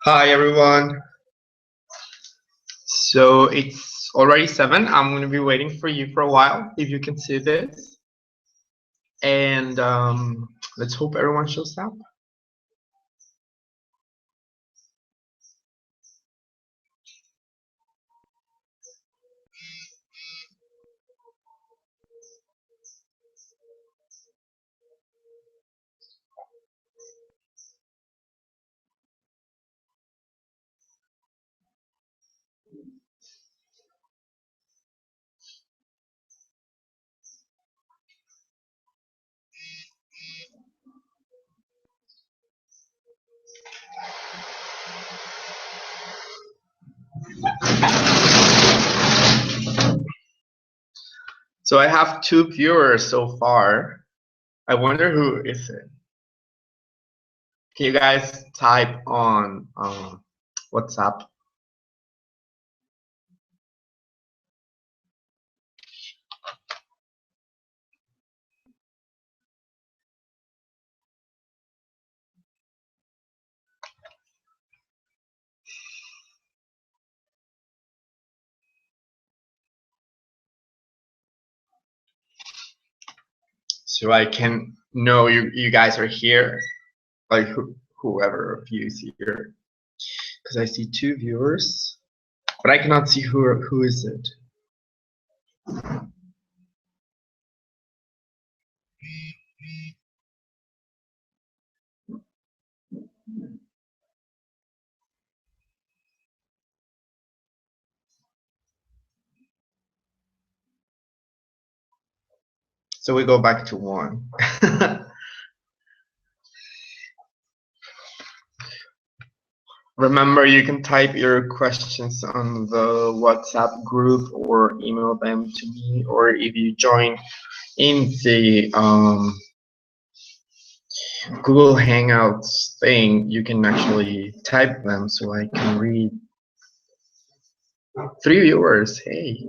Hi everyone. So it's already 7. I'm going to be waiting for you for a while if you can see this. And let's hope everyone shows up. So I have 2 viewers so far. I wonder who is it. Can you guys type on WhatsApp? So I can know you guys are here, like whoever of you is here. Because I see 2 viewers, but I cannot see who is it. So we go back to 1. Remember, you can type your questions on the WhatsApp group or email them to me, or if you join in the Google Hangouts thing, you can actually type them so I can read. 3 viewers, hey.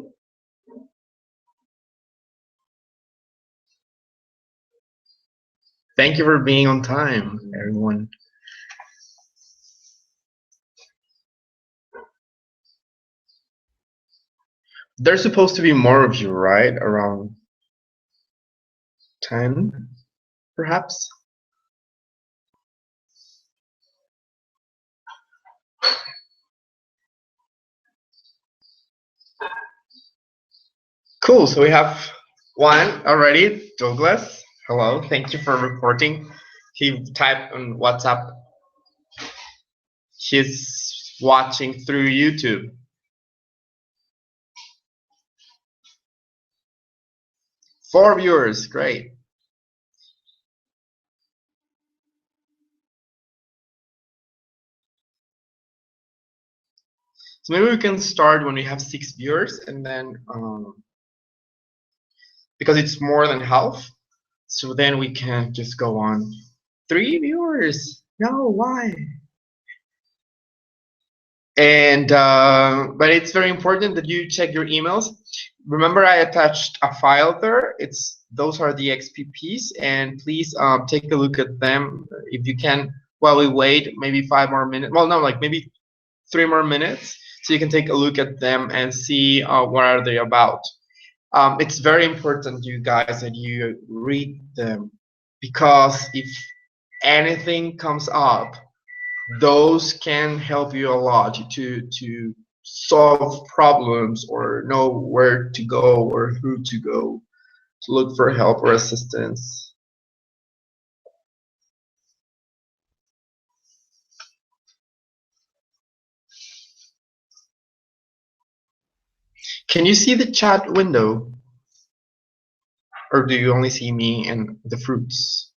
Thank you for being on time, everyone. There's supposed to be more of you, right? Around 10, perhaps? Cool, so we have 1 already, Douglas. Hello, thank you for reporting. He typed on WhatsApp. He's watching through YouTube. 4 viewers, great. So maybe we can start when we have 6 viewers, and then because it's more than half, so then we can just go on. 3 viewers, no, why? And but it's very important that you check your emails. Remember, I attached a file there. Those are the XPPs, and please take a look at them if you can while we wait. Maybe 5 more minutes. Well, no, like maybe 3 more minutes, so you can take a look at them and see what are they about. It's very important, you guys, that you read them, because if anything comes up, those can help you a lot to solve problems or know where to go or who to go to look for help or assistance. Can you see the chat window, or do you only see me and the fruits?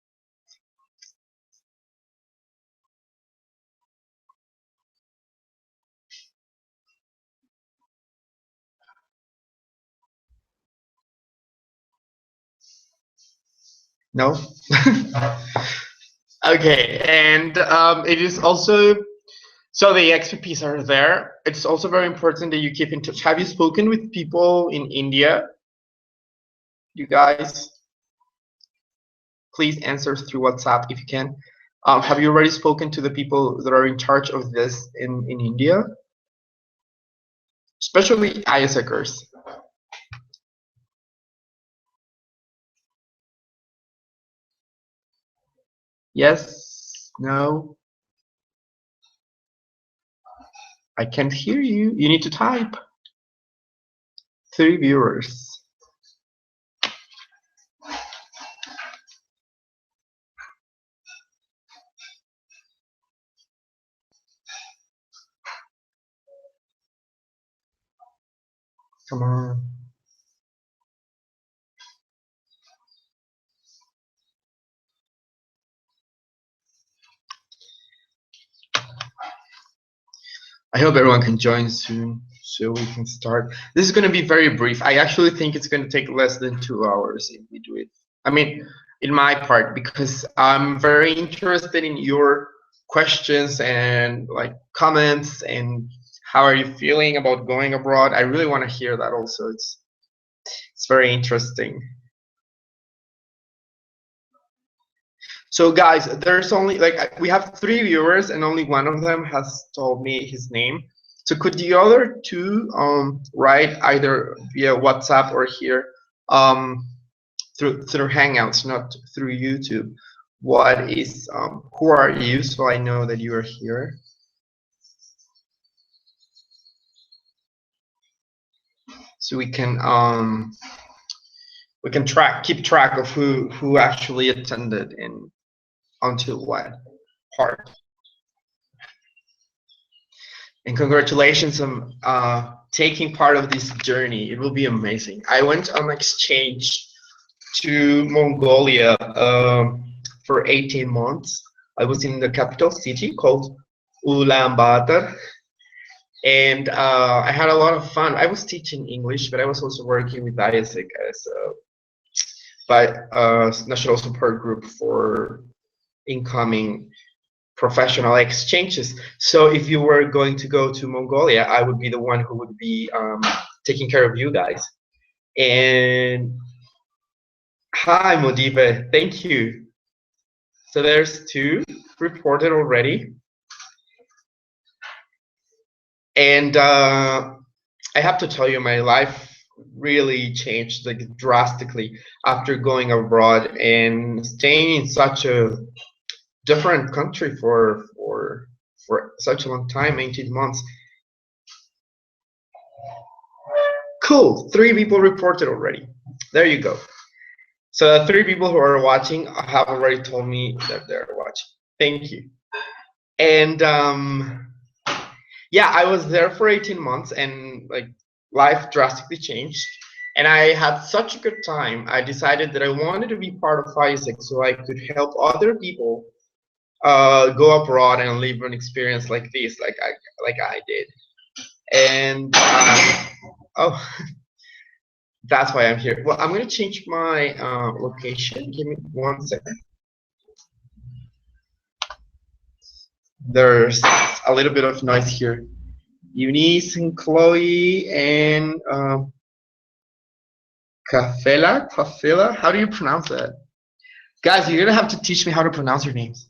No. Okay, and it is also, so the XPPs are there. It's also very important that you keep in touch. Have you spoken with people in India? You guys, please answer through WhatsApp if you can. Have you already spoken to the people that are in charge of this in India? Especially ISECers. Yes? No? I can't hear you. You need to type. 3 viewers. Come on. I hope everyone can join soon so we can start. This is going to be very brief. I actually think it's going to take less than 2 hours if we do it. I mean, in my part, because I'm very interested in your questions and like comments and how are you feeling about going abroad. I really want to hear that also. It's very interesting. So guys, there's only like we have 3 viewers and only one of them has told me his name. So could the other two write either via WhatsApp or here through Hangouts, not through YouTube? What is who are you? So I know that you are here. So we can keep track of who actually attended and until what part. And congratulations on taking part of this journey. It will be amazing. I went on exchange to Mongolia for 18 months. I was in the capital city called Ulaanbaatar, and I had a lot of fun. I was teaching English, but I was also working with ISEC as a national support group for incoming professional exchanges. So if you were going to go to Mongolia, I would be the one who would be taking care of you guys. And hi, Modibe, thank you. So there's 2 reported already. And I have to tell you, my life really changed like drastically after going abroad and staying in such a different country for such a long time, 18 months. Cool, 3 people reported already. There you go. So the 3 people who are watching have already told me that they're watching. Thank you. And yeah, I was there for 18 months and like life drastically changed. And I had such a good time. I decided that I wanted to be part of ISEC so I could help other people go abroad and live an experience like this, like I did. And oh, that's why I'm here. Well, I'm gonna change my location. Give me 1 second. There's a little bit of noise here. Eunice and Chloe and Kafela. How do you pronounce that? Guys, you're gonna have to teach me how to pronounce your names.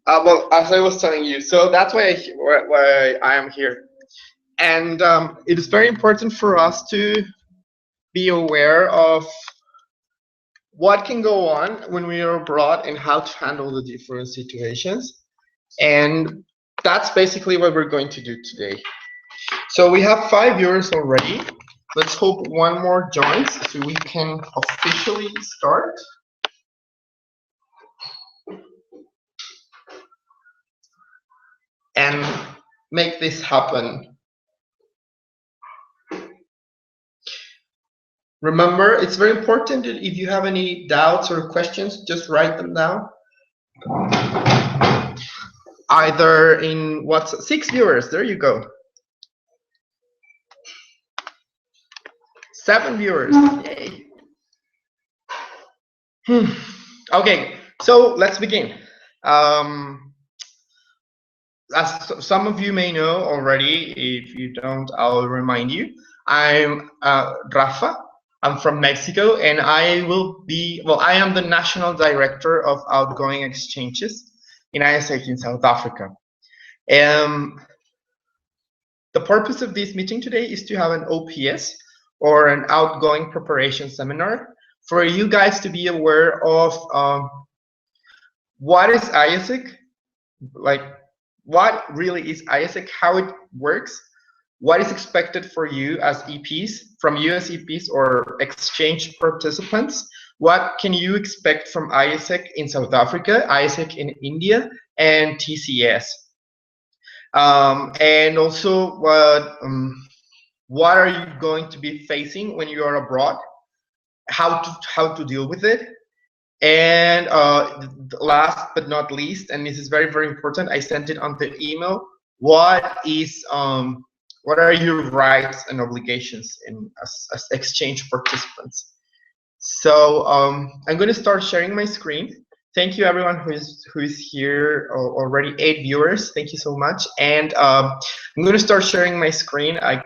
Well, as I was telling you, so that's why I am here. And it is very important for us to be aware of what can go on when we are abroad and how to handle the different situations. And that's basically what we're going to do today. So we have 5 viewers already. Let's hope one more joins so we can officially start. And make this happen. Remember, it's very important that if you have any doubts or questions, just write them down. Either in what's 6 viewers, there you go. 7 viewers, yay. Okay, so let's begin. As some of you may know already, if you don't, I'll remind you. I'm Rafa. I'm from Mexico, and I will be, well, I am the National Director of Outgoing Exchanges in ISEC in South Africa. The purpose of this meeting today is to have an OPS, or an Outgoing Preparation Seminar, for you guys to be aware of what is ISEC, like what really is ISEC, how it works, what is expected for you as EPs, from you as EPs or exchange participants, what can you expect from ISEC in South Africa, ISEC in India, and TCS. And also what are you going to be facing when you are abroad, how to deal with it. And last but not least, and this is very, very important, I sent it on the email, what are your rights and obligations as exchange participants. So I'm going to start sharing my screen. Thank you everyone who is here, already 8 viewers, thank you so much. And I'm going to start sharing my screen. I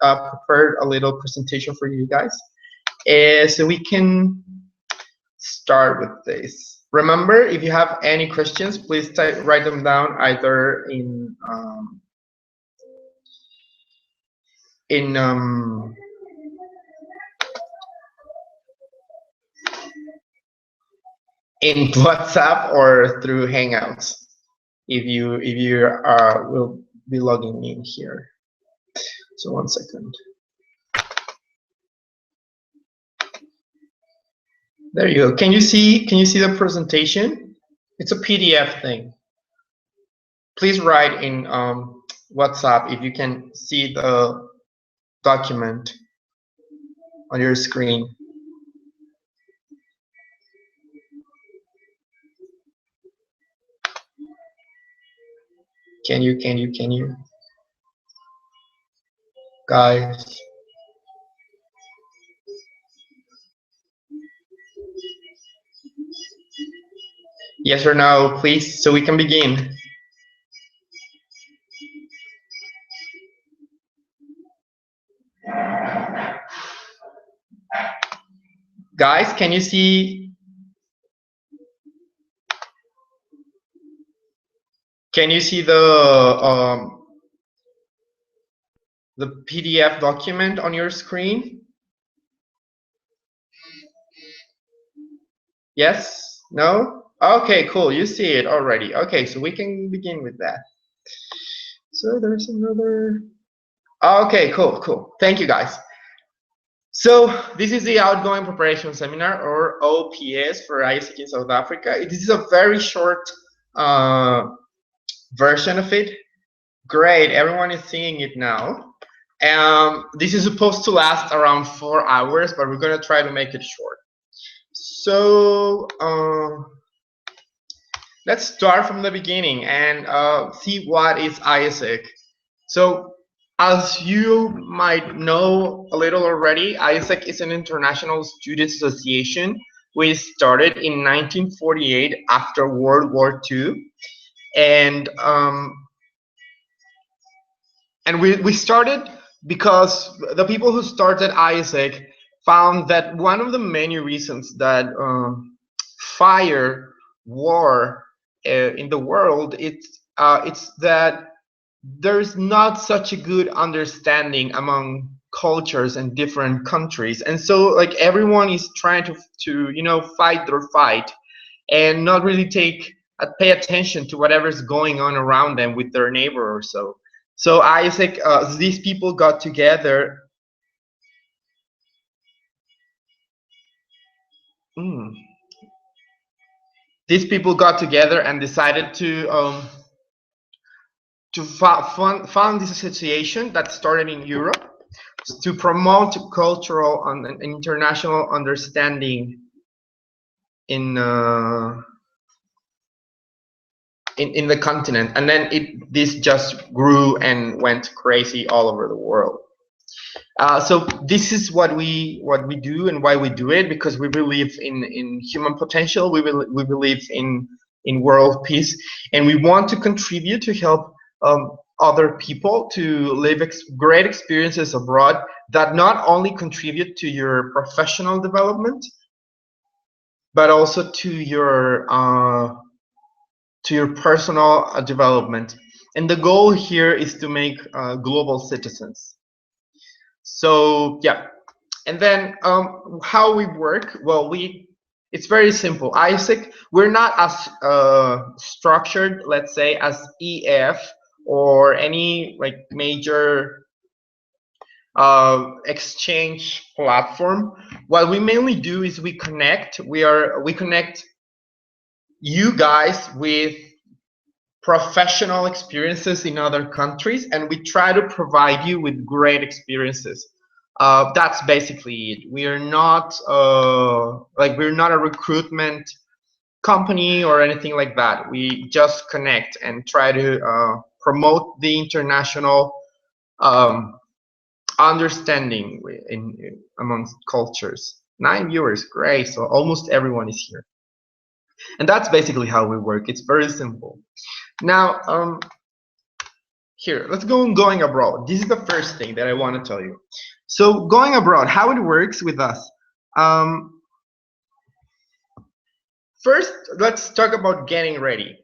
prepared a little presentation for you guys, so we can start with this. Remember, if you have any questions, please write them down either in WhatsApp or through Hangouts if you will be logging in here. So 1 second. There you go. Can you see the presentation? It's a PDF thing. Please write in WhatsApp if you can see the document on your screen. Can you? Guys. Yes or no, please, so we can begin. Guys, can you see? Can you see the PDF document on your screen? Yes? No? Okay, cool. You see it already. Okay, so we can begin with that. So there's another. Okay, cool. Thank you, guys. So this is the Outgoing Preparation Seminar, or OPS, for ISEC in South Africa. This is a very short version of it. Great, everyone is seeing it now. This is supposed to last around 4 hours, but we're going to try to make it short. So let's start from the beginning and see what is ISEC. So as you might know a little already, ISEC is an international students association. We started in 1948 after World War II, and we started because the people who started ISEC found that one of the many reasons that fire war in the world, it's that there's not such a good understanding among cultures and different countries, and so like everyone is trying to fight their fight and not really pay attention to whatever's going on around them with their neighbor or so. So ISEC, these people got together. These people got together and decided to found this association that started in Europe to promote cultural and international understanding in the continent, and then this just grew and went crazy all over the world. So this is what we do and why we do it, because we believe in human potential. We believe in world peace, and we want to contribute to help other people to live great experiences abroad that not only contribute to your professional development, but also to your personal development. And the goal here is to make global citizens. So yeah, and then how we work? Well, it's very simple. Isaac, we're not as structured, let's say, as EF or any like major exchange platform. What we mainly do is we connect. We connect you guys with professional experiences in other countries, and we try to provide you with great experiences. That's basically it. We are not we're not a recruitment company or anything like that. We just connect and try to promote the international um, understanding amongst cultures. 9 viewers, great. So almost everyone is here, and that's basically how we work. It's very simple. Now, here, let's go on going abroad. This is the first thing that I want to tell you. So going abroad, how it works with us. First, let's talk about getting ready.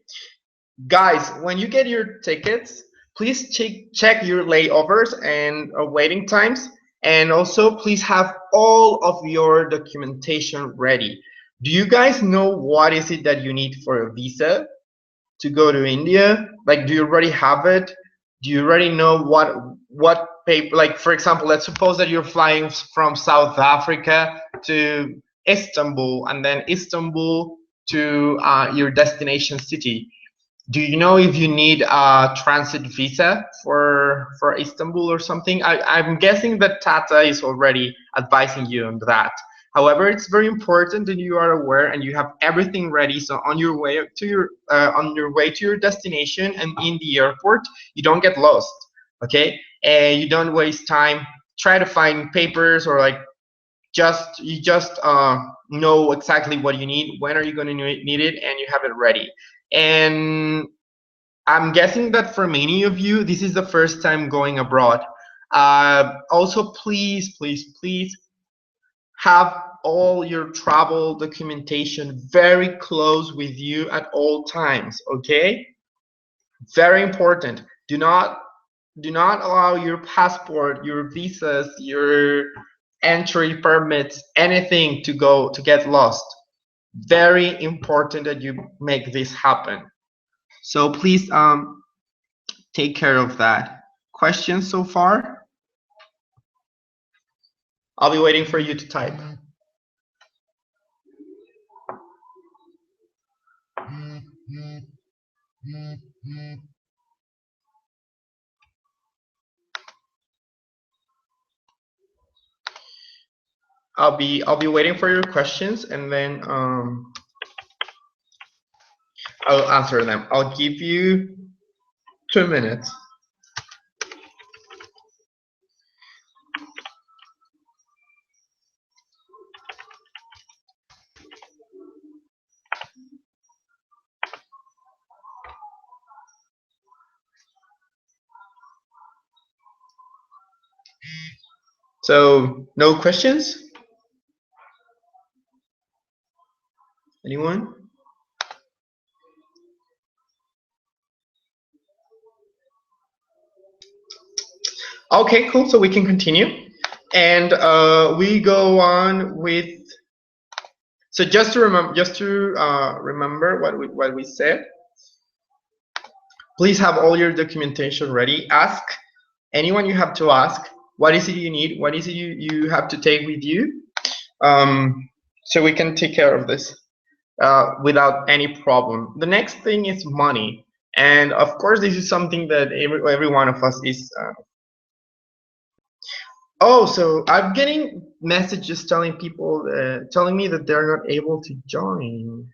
Guys, when you get your tickets, please check your layovers and waiting times. And also, please have all of your documentation ready. Do you guys know what is it that you need for a visa to go to India? Like, do you already have it? Do you already know what paper? Like, for example, let's suppose that you're flying from South Africa to Istanbul, and then Istanbul to your destination city. Do you know if you need a transit visa for Istanbul or something? I'm guessing that Tata is already advising you on that. However, it's very important that you are aware and you have everything ready. So on your way to your destination and in the airport, you don't get lost, okay? And you don't waste time. Try to find papers or like you just know exactly what you need. When are you going to need it, and you have it ready. And I'm guessing that for many of you, this is the first time going abroad. Also, please, please, please have all your travel documentation very close with you at all times, okay? Very important. Do not allow your passport, your visas, your entry permits, anything to get lost. Very important that you make this happen. So please take care of that. Questions so far? I'll be waiting for you to type. I'll be waiting for your questions, and then I'll answer them. I'll give you 2 minutes. So, no questions? Anyone? Okay, cool. So we can continue, and we go on with. So just to remember what we said. Please have all your documentation ready. Ask anyone you have to ask. What is it you need? What is it you have to take with you? So we can take care of this without any problem. The next thing is money. And of course, this is something that every one of us is. Oh, so I'm getting messages telling people, telling me that they're not able to join.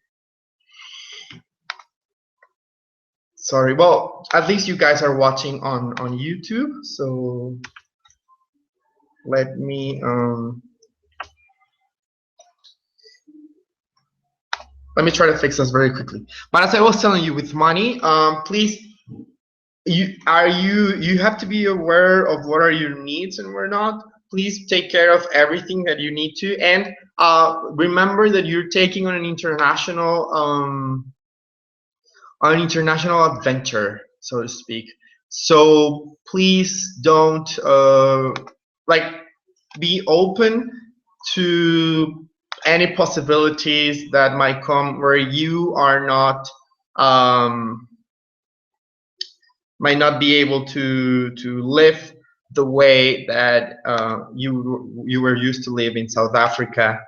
Sorry. Well, at least you guys are watching on YouTube. So let me try to fix this very quickly. But as I was telling you, with money, please, you have to be aware of what are your needs and what are not. please take care of everything that you need to, and remember that you're taking on an international adventure, so to speak. So please don't like be open to any possibilities that might come where you are not might not be able to live the way that you were used to live in South Africa.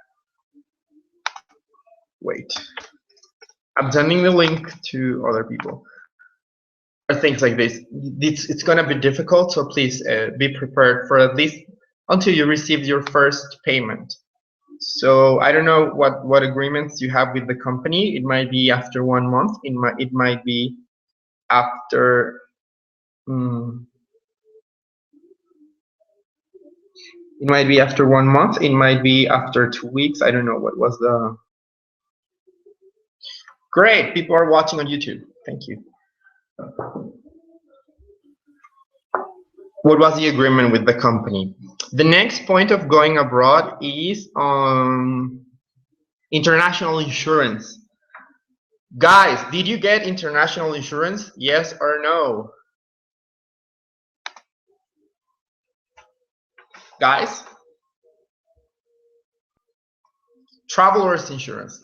Wait, I'm sending the link to other people. Or things like this. It's gonna be difficult, so please be prepared for at least until you receive your first payment. So I don't know what agreements you have with the company. It might be after 1 month. It might be after. It might be after 1 month. It might be after 2 weeks. I don't know what was the. Great, people are watching on YouTube. Thank you. What was the agreement with the company? The next point of going abroad is international insurance. Guys, did you get international insurance? Yes or no? Guys? Travelers insurance.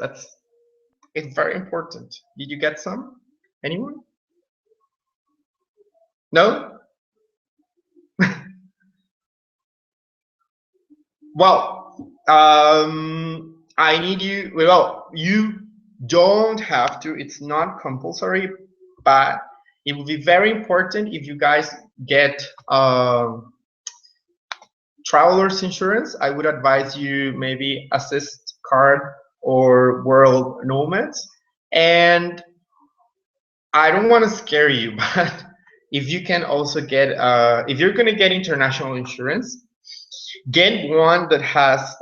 It's very important. Did you get some? Anyone? No? Well, I need you. Well, you don't have to. It's not compulsory, but it will be very important if you guys get travelers insurance. I would advise you maybe Assist Card or World Nomads. And I don't want to scare you, but if you can also get, if you're going to get international insurance, get one that has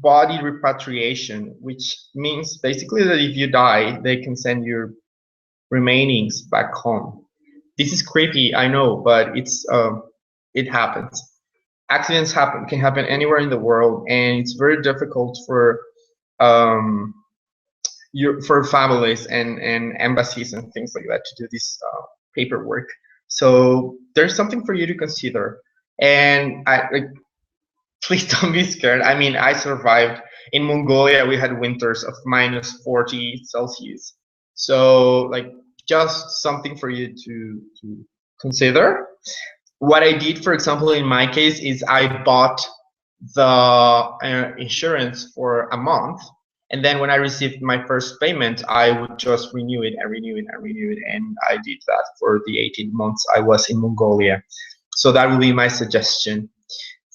body repatriation, which means basically that if you die, they can send your remainings back home. This is creepy, I know, but it happens. Accidents can happen anywhere in the world, and it's very difficult for families and embassies and things like that to do this paperwork. So there's something for you to consider. And please don't be scared. I mean, I survived. In Mongolia, we had winters of -40°C. So just something for you to consider. What I did, for example, in my case, is I bought the insurance for a month, and then when I received my first payment, I would just renew it and renew it and renew it, and I did that for the 18 months I was in Mongolia. So that would be my suggestion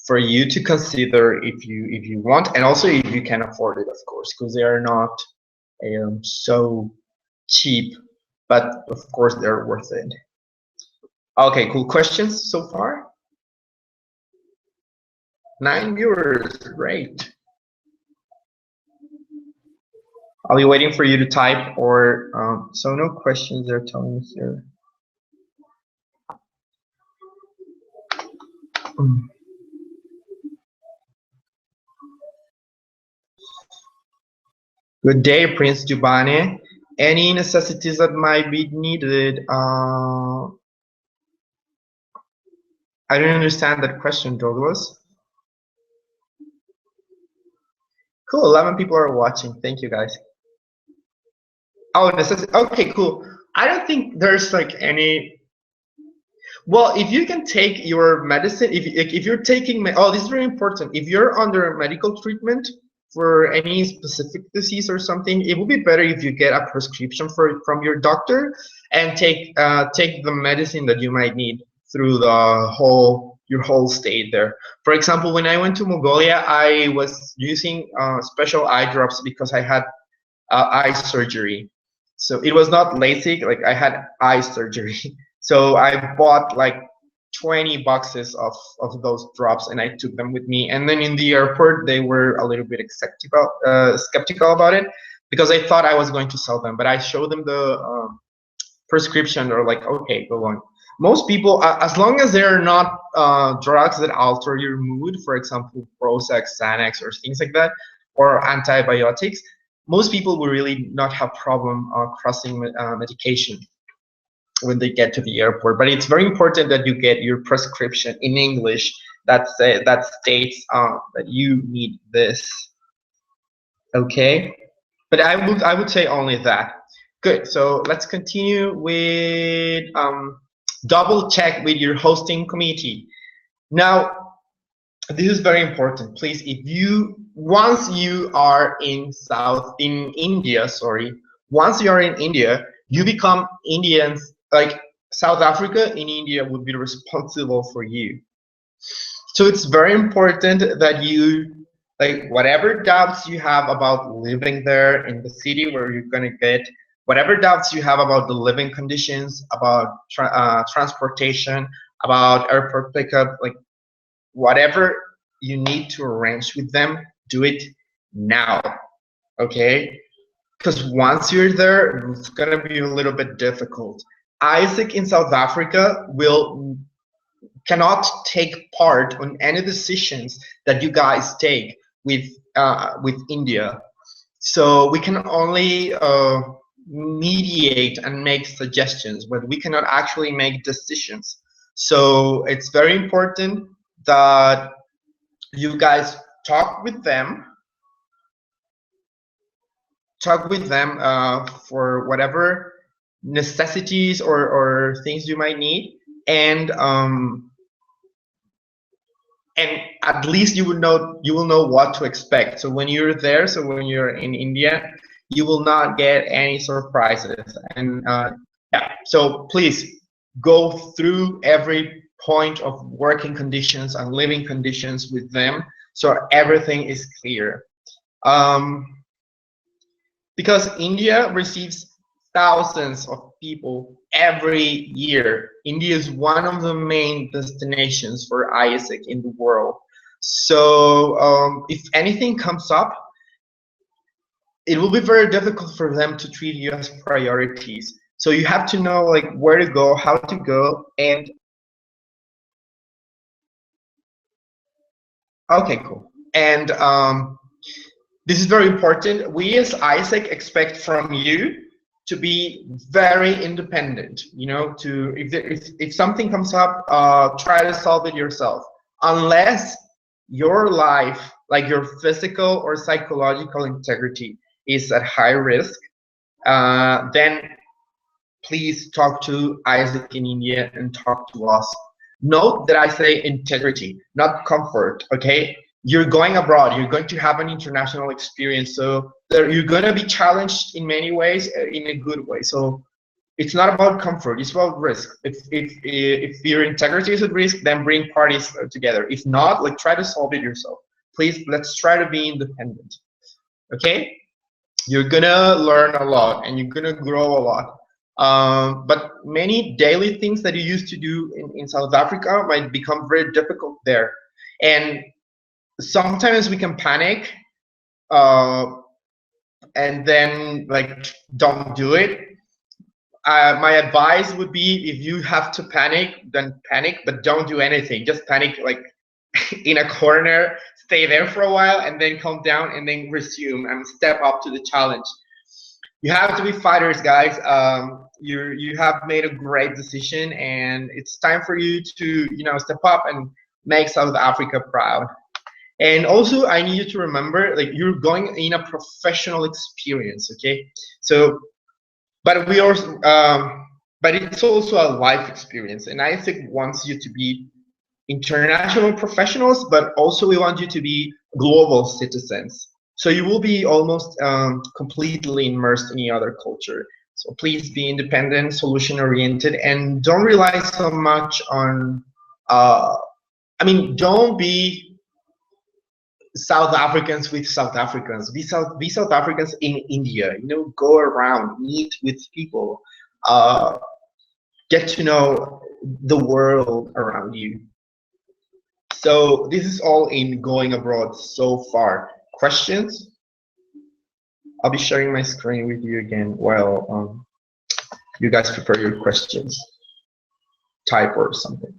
for you to consider if you want, and also if you can afford it, of course, because they are not so cheap, but of course they're worth it. Okay, cool. Questions so far? 9 viewers, great. I'll be waiting for you to type, or so no questions, they're telling me here. Good day, Prince Giovanni. Any necessities that might be needed? I don't understand that question, Douglas. Cool, 11 people are watching. Thank you, guys. Oh, necessity. Okay, cool. I don't think there's any. Well, if you can take your medicine, if you're taking, oh, this is very important. If you're under medical treatment for any specific disease or something, it would be better if you get a prescription from your doctor and take the medicine that you might need through your whole stay there. For example, when I went to Mongolia, I was using special eye drops because I had eye surgery. So it was not LASIK, I had eye surgery. So I bought 20 boxes of those drops, and I took them with me. And then in the airport, they were a little bit skeptical about it, because I thought I was going to sell them. But I showed them the prescription. They're like, okay, go on. Most people, as long as they're not drugs that alter your mood, for example, Prozac, Xanax, or things like that, or antibiotics, most people will really not have problem crossing medication when they get to the airport. But it's very important that you get your prescription in English that states that you need this. Okay, but I would say only that. Good. So let's continue with double check with your hosting committee. Now, this is very important. Please, if you once you are in India, sorry, once you are in India, you become Indians. Like South Africa in India would be responsible for you. So it's very important that you, like, whatever doubts you have about living there in the city where you're gonna get, whatever doubts you have about the living conditions, about transportation, about airport pickup, like whatever you need to arrange with them, do it now, okay? Because once you're there, it's gonna be a little bit difficult. Isaac in South Africa cannot take part on any decisions that you guys take with India. So we can only mediate and make suggestions, but we cannot actually make decisions. So it's very important that you guys talk with them for whatever necessities or things you might need, and at least you will know what to expect. So when you're there, so when you're in India, you will not get any surprises. And yeah, so please go through every point of working conditions and living conditions with them, so everything is clear. Um, because India receives thousands of people every year. India is one of the main destinations for ISIC in the world. So if anything comes up, it will be very difficult for them to treat you as priorities. So you have to know like where to go, how to go, and okay, cool. And this is very important. We as ISEC expect from you to be very independent. You know, to if something comes up, try to solve it yourself. Unless your life, like your physical or psychological integrity, is at high risk, then please talk to Isaac in India and talk to us. Note that I say integrity, not comfort, okay? You're going abroad, you're going to have an international experience, so you're going to be challenged in many ways, in a good way. So it's not about comfort, it's about risk. If your integrity is at risk, then bring parties together. If not, like try to solve it yourself. Please, let's try to be independent, okay? You're gonna learn a lot and you're gonna grow a lot. But many daily things that you used to do in South Africa might become very difficult there. And sometimes we can panic uh, and then like don't do it. My advice would be if you have to panic, then panic, but don't do anything. Just panic like in a corner, stay there for a while, and then calm down and then resume and step up to the challenge. You have to be fighters, guys. You have made a great decision, and it's time for you to step up and make South Africa proud. And also, I need you to remember, like you're going in a professional experience, okay? So, but we also, but it's also a life experience, and I think wants you to be international professionals, but also we want you to be global citizens. So you will be almost completely immersed in the other culture. So please be independent, solution oriented, and don't rely so much on. Don't be South Africans with South Africans. Be South Africans in India. Go around, meet with people, get to know the world around you. So this is all in going abroad so far. Questions? I'll be sharing my screen with you again while you guys prepare your questions. type or something.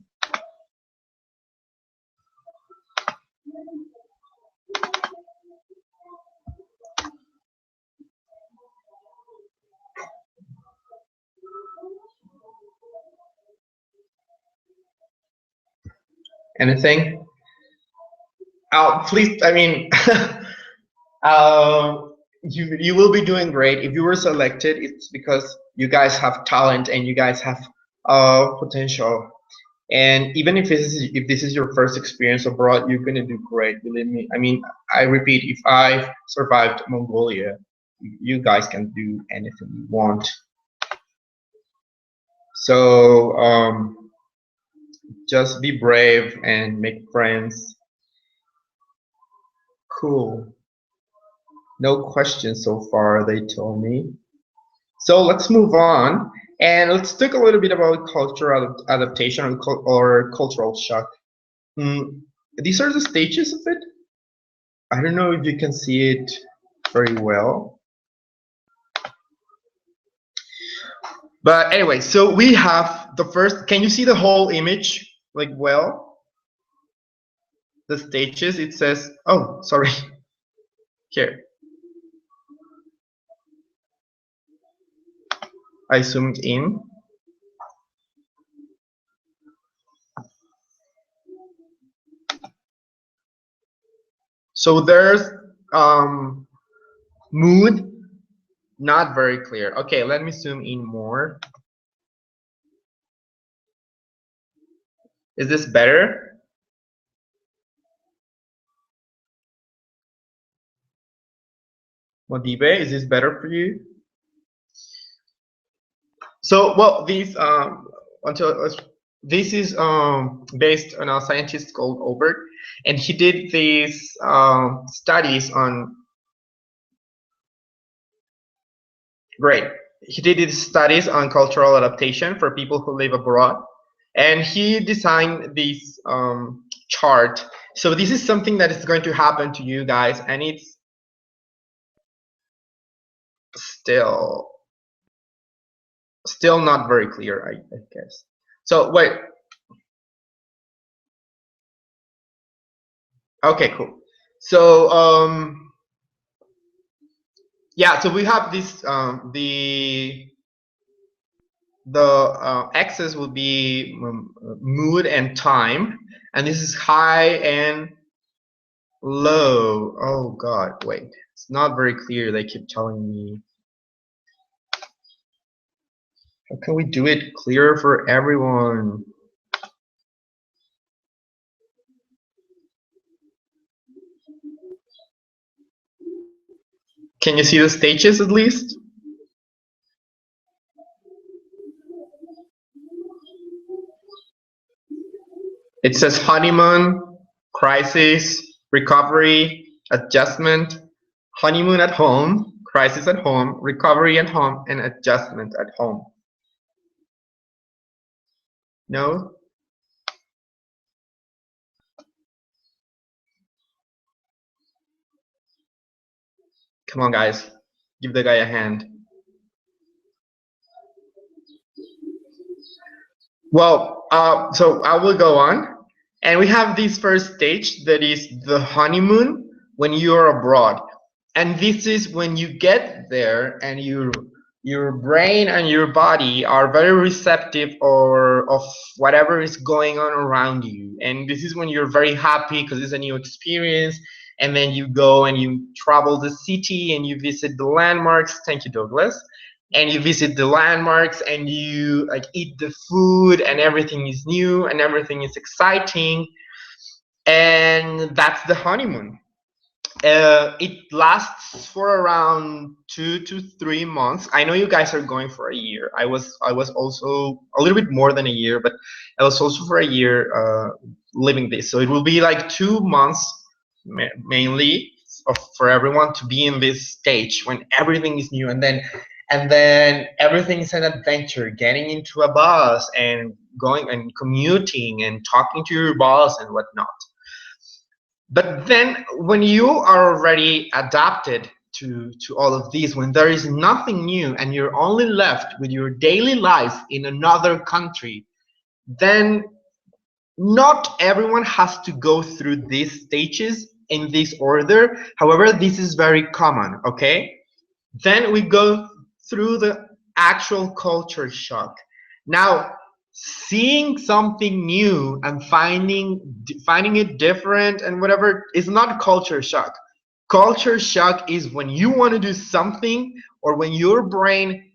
Anything? Please, I mean, you will be doing great. If you were selected, it's because you guys have talent and you guys have potential. And even if this is your first experience abroad, you're gonna do great. Believe me. I mean, I repeat, if I survived Mongolia, you guys can do anything you want. So just be brave and make friends. Cool. No questions so far, they told me. So let's move on and let's talk a little bit about cultural adaptation or cultural shock. These are the stages of it. I don't know if you can see it very well. But anyway, so we have the first, can you see the whole image like well? The stages, it says, oh, sorry, here. I zoomed in. So there's mood, not very clear. Okay, let me zoom in more. Is this better? Modibe, is this better for you? So, well, these this is based on a scientist called Albert, and he did these studies on. Great. He did these studies on cultural adaptation for people who live abroad, and he designed this chart. So this is something that is going to happen to you guys, and it's still not very clear, I guess. So wait. Okay, cool. So yeah, so we have this the axis will be mood and time, and this is high and low. Oh god, wait, it's not very clear. They keep telling me. How can we do it clearer for everyone? Can you see the stages at least? It says honeymoon, crisis, recovery, adjustment, honeymoon at home, crisis at home, recovery at home, and adjustment at home. No? Come on, guys. Give the guy a hand. Well, so I will go on. And we have this first stage that is the honeymoon when you're abroad. And this is when you get there and your brain and your body are very receptive of whatever is going on around you. And this is when you're very happy because it's a new experience. And then you go and you travel the city and you visit the landmarks. Thank you, Douglas. And you visit the landmarks and you like eat the food and everything is new and everything is exciting. And that's the honeymoon. It lasts for around 2 to 3 months. I know you guys are going for a year. I was also a little bit more than a year, but I was also for a year living this. So it will be like 2 months mainly for everyone to be in this stage when everything is new, and then everything is an adventure. Getting into a bus and going and commuting and talking to your boss and whatnot. But then when you are already adapted to all of these, when there is nothing new and you're only left with your daily life in another country, then not everyone has to go through these stages in this order. However, this is very common, okay? Then we go through the actual culture shock. Now, seeing something new and finding it different and whatever is not culture shock. Culture shock is when you want to do something or when your brain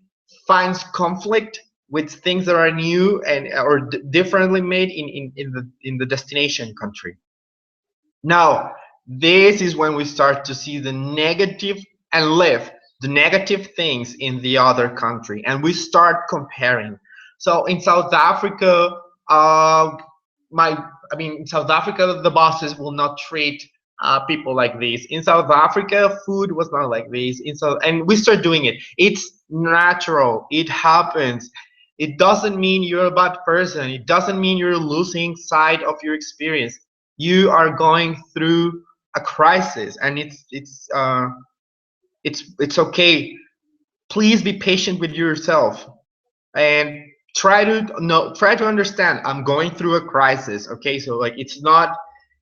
finds conflict with things that are new and or differently made in the destination country. Now, this is when we start to see the negative and live the negative things in the other country, and we start comparing. So in South Africa, my I mean, in South Africa, the bosses will not treat people like this. In South Africa, food was not like this. And we start doing it. It's natural. It happens. It doesn't mean you're a bad person. It doesn't mean you're losing sight of your experience. You are going through a crisis, and it's okay. Please be patient with yourself and try to understand I'm going through a crisis. Okay, so like it's not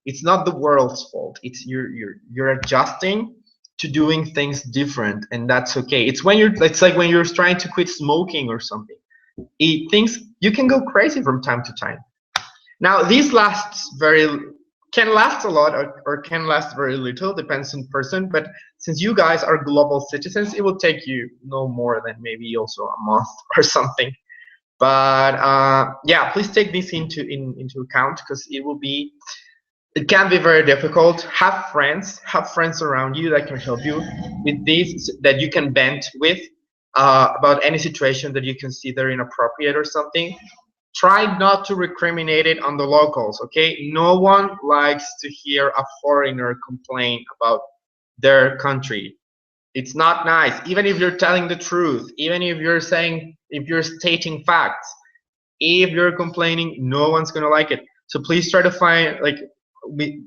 the world's fault. It's you're adjusting to doing things different, and that's okay. It's like when you're trying to quit smoking or something. Things you can go crazy from time to time. Now, these can last a lot or can last very little, depends on person. But since you guys are global citizens, it will take you no more than maybe also a month or something. But yeah, please take this into account because it can be very difficult. Have friends around you that can help you with this, that you can vent with about any situation that you consider inappropriate or something. Try not to recriminate it on the locals, okay? No one likes to hear a foreigner complain about their country. It's not nice, even if you're telling the truth, even if you're stating facts. If you're complaining, no one's gonna like it. So please try to find, like,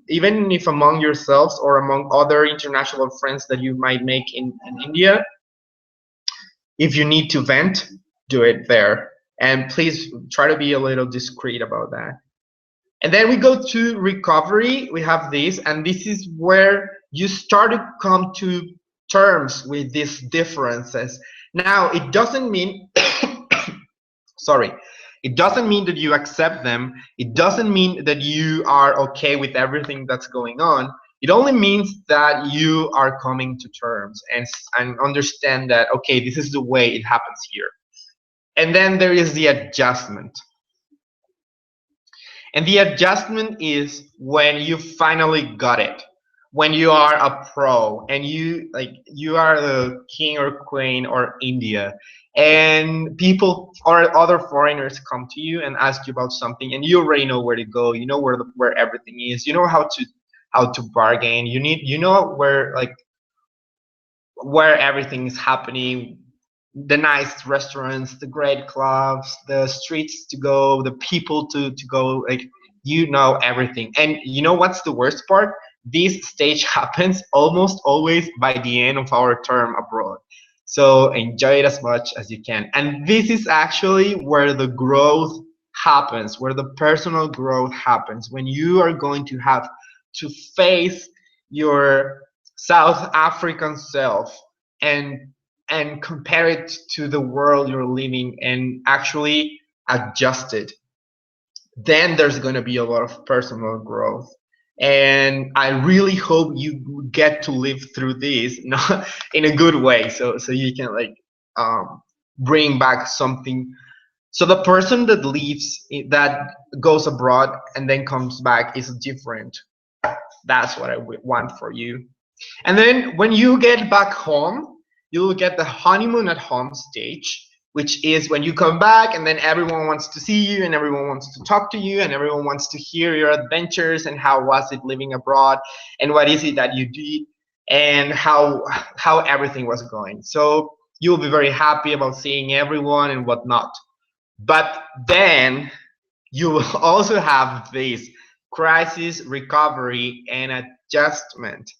even if among yourselves or among other international friends that you might make in India, if you need to vent, do it there. And please try to be a little discreet about that. And then we go to recovery. We have this, and this is where you start to come to terms with these differences. Now, it doesn't mean, sorry, it doesn't mean that you accept them. It doesn't mean that you are okay with everything that's going on. It only means that you are coming to terms and understand that, okay, this is the way it happens here. And then there is the adjustment. And the adjustment is when you finally got it. When you are a pro and you are the king or queen or India, and people or other foreigners come to you and ask you about something, and you already know where to go, you know where everything is, you know how to bargain, you know where everything is happening, the nice restaurants, the great clubs, the streets to go, the people to go, like, you know everything. And you know what's the worst part? This stage happens almost always by the end of our term abroad. So enjoy it as much as you can. And this is actually where the growth happens, where the personal growth happens, when you are going to have to face your South African self and compare it to the world you're living and actually adjust it. Then there's going to be a lot of personal growth. And I really hope you get to live through this not in a good way, so you can bring back something. So the person that leaves, that goes abroad and then comes back, is different. That's what I want for you. And then when you get back home, you'll get the honeymoon at home stage, which is when you come back and then everyone wants to see you and everyone wants to talk to you and everyone wants to hear your adventures and how was it living abroad and what is it that you did and how everything was going. So you'll be very happy about seeing everyone and whatnot. But then you will also have this crisis, recovery, and adjustment.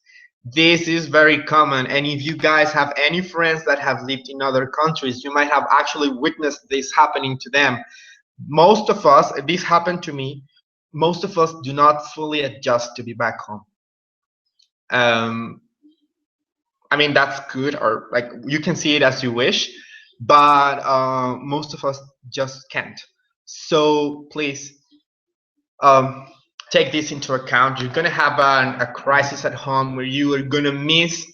This is very common, and if you guys have any friends that have lived in other countries, you might have actually witnessed this happening to them. Most of us, this happened to me, most of us do not fully adjust to be back home. Um, I mean, that's good, or like you can see it as you wish, but most of us just can't. So please um, take this into account. You're gonna have a crisis at home where you are gonna miss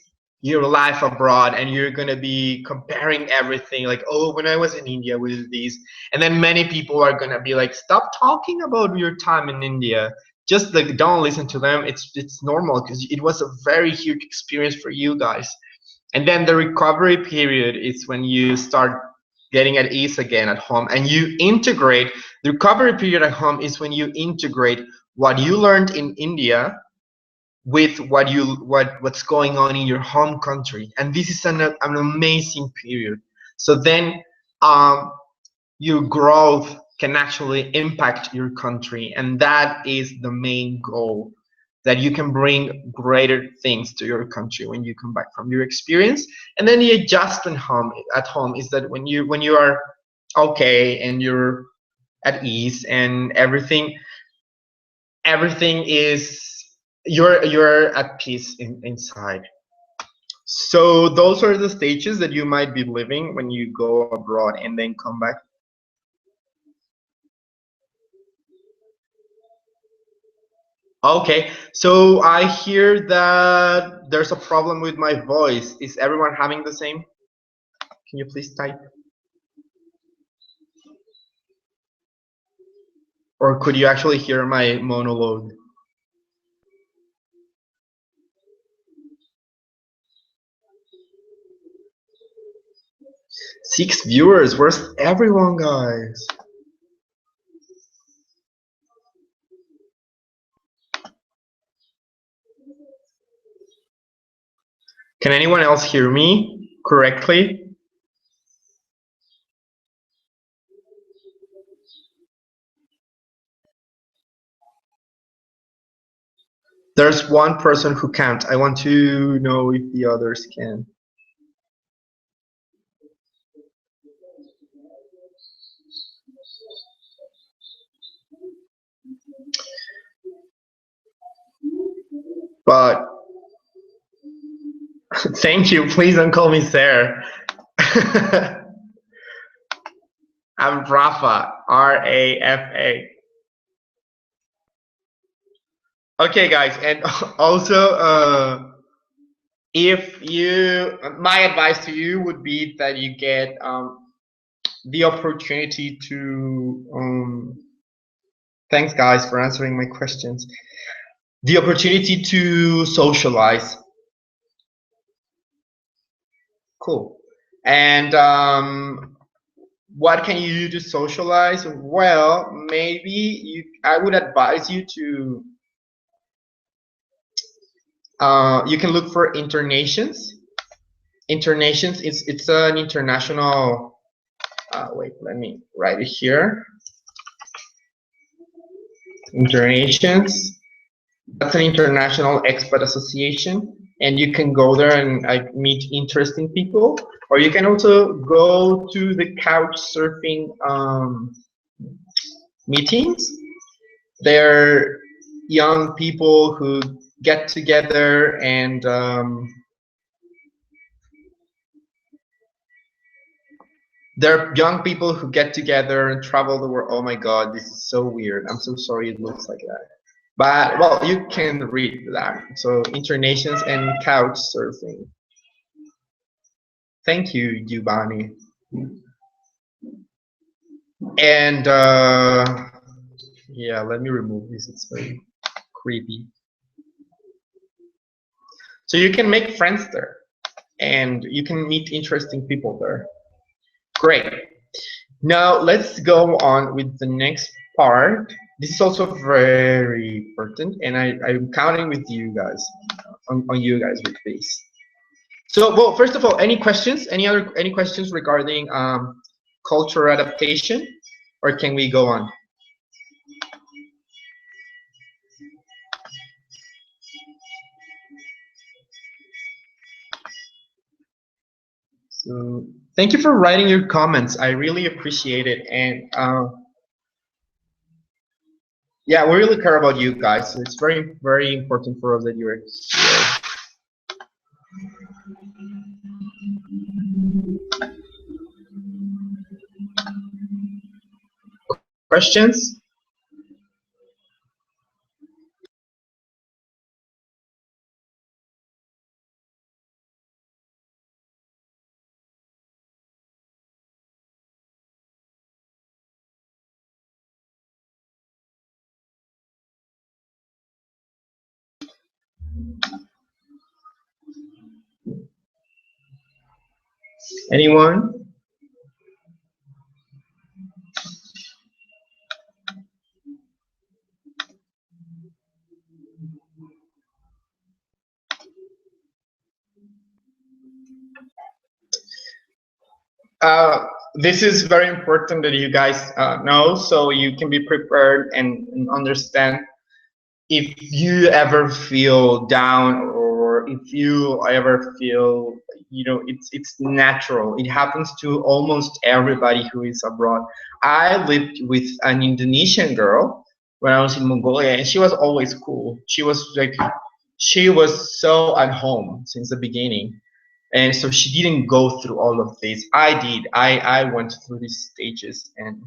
your life abroad, and you're gonna be comparing everything. Like, oh, when I was in India with these, and then many people are gonna be like, stop talking about your time in India. Just like don't listen to them. It's normal because it was a very huge experience for you guys. And then the recovery period is when you start getting at ease again at home and you integrate. The recovery period at home is when you integrate what you learned in India with what's going on in your home country. And this is an amazing period. So then um, your growth can actually impact your country, and that is the main goal, that you can bring greater things to your country when you come back from your experience. And then the adjustment home at home is that when you are okay and you're at ease and everything is, you're at peace inside. So those are the stages that you might be living when you go abroad and then come back. Okay, so I hear that there's a problem with my voice. Is everyone having the same? Can you please type? Or could you actually hear my monologue? 6 viewers. Where's everyone, guys? Can anyone else hear me correctly? There's one person who can't. I want to know if the others can. But thank you. Please don't call me Sarah. I'm Rafa. Rafa. Okay, guys, and also, if you, my advice to you would be that you get the opportunity to. Thanks, guys, for answering my questions. The opportunity to socialize. Cool. And what can you do to socialize? Well, maybe I would advise you to. You can look for internations. Internations. It's an international. Wait, let me write it here. Internations. That's an international expat association, and you can go there and meet interesting people. Or you can also go to the couch surfing meetings. They're young people who get together and they're young people who get together and travel the world. Oh my God, this is so weird. I'm so sorry it looks like that. But well, you can read that. So internations and couch surfing. Thank you, Giovanni. And yeah, let me remove this. It's very creepy. So you can make friends there, and you can meet interesting people there. Great. Now let's go on with the next part. This is also very important, and I'm counting with you guys, on you guys with this. So, well, first of all, any questions? Any questions regarding cultural adaptation, or can we go on? So, thank you for writing your comments. I really appreciate it, and Yeah, we really care about you guys. So it's very, very important for us that you're here. Questions? Anyone? Uh, this is very important that you guys know, so you can be prepared and understand if you ever feel down, or if you ever feel, it's natural. It happens to almost everybody who is abroad. I lived with an Indonesian girl when I was in Mongolia, and she was always cool. She was so at home since the beginning, and so she didn't go through all of this. I did. I went through these stages. And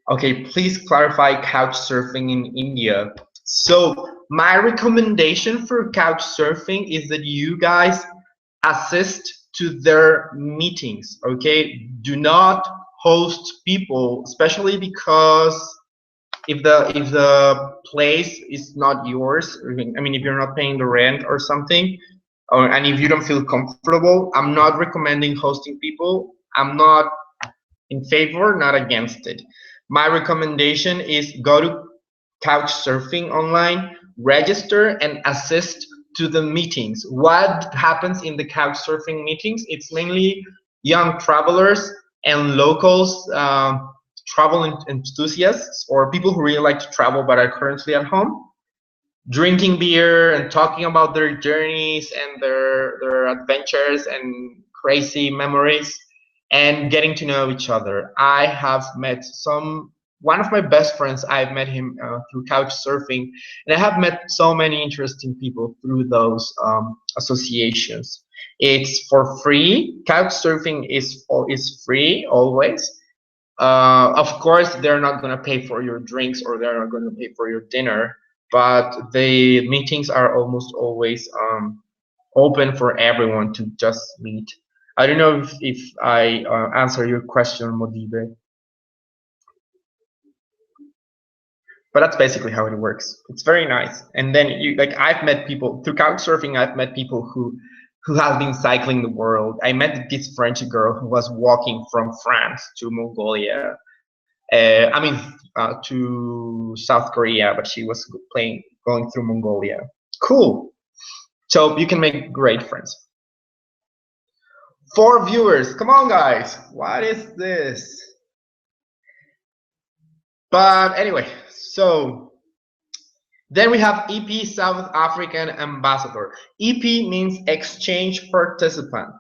okay, please clarify couch surfing in India. So my recommendation for couch surfing is that you guys assist to their meetings. Okay, do not host people, especially because if the place is not yours, I mean, if you're not paying the rent or something, and if you don't feel comfortable, I'm not recommending hosting people. I'm not in favor, not against it. My recommendation is go to couch surfing online, register, and assist to the meetings. What happens in the couch surfing meetings? It's mainly young travelers and locals, travel enthusiasts, or people who really like to travel but are currently at home, drinking beer and talking about their journeys and their adventures and crazy memories, and getting to know each other. I have met one of my best friends. I've met him through couch surfing, and I have met so many interesting people through those associations. It's for free. Couch surfing is free always. Of course, they're not going to pay for your drinks, or they're not going to pay for your dinner, but the meetings are almost always open for everyone to just meet. I don't know if I answer your question, Modibe, but that's basically how it works. It's very nice. And then I've met people through couch surfing. I've met people who have been cycling the world. I met this French girl who was walking from France to Mongolia. To South Korea, but she was going through Mongolia. Cool. So you can make great friends. 4 viewers. Come on, guys. What is this? But anyway, so then we have EP, South African Ambassador. EP means exchange participant.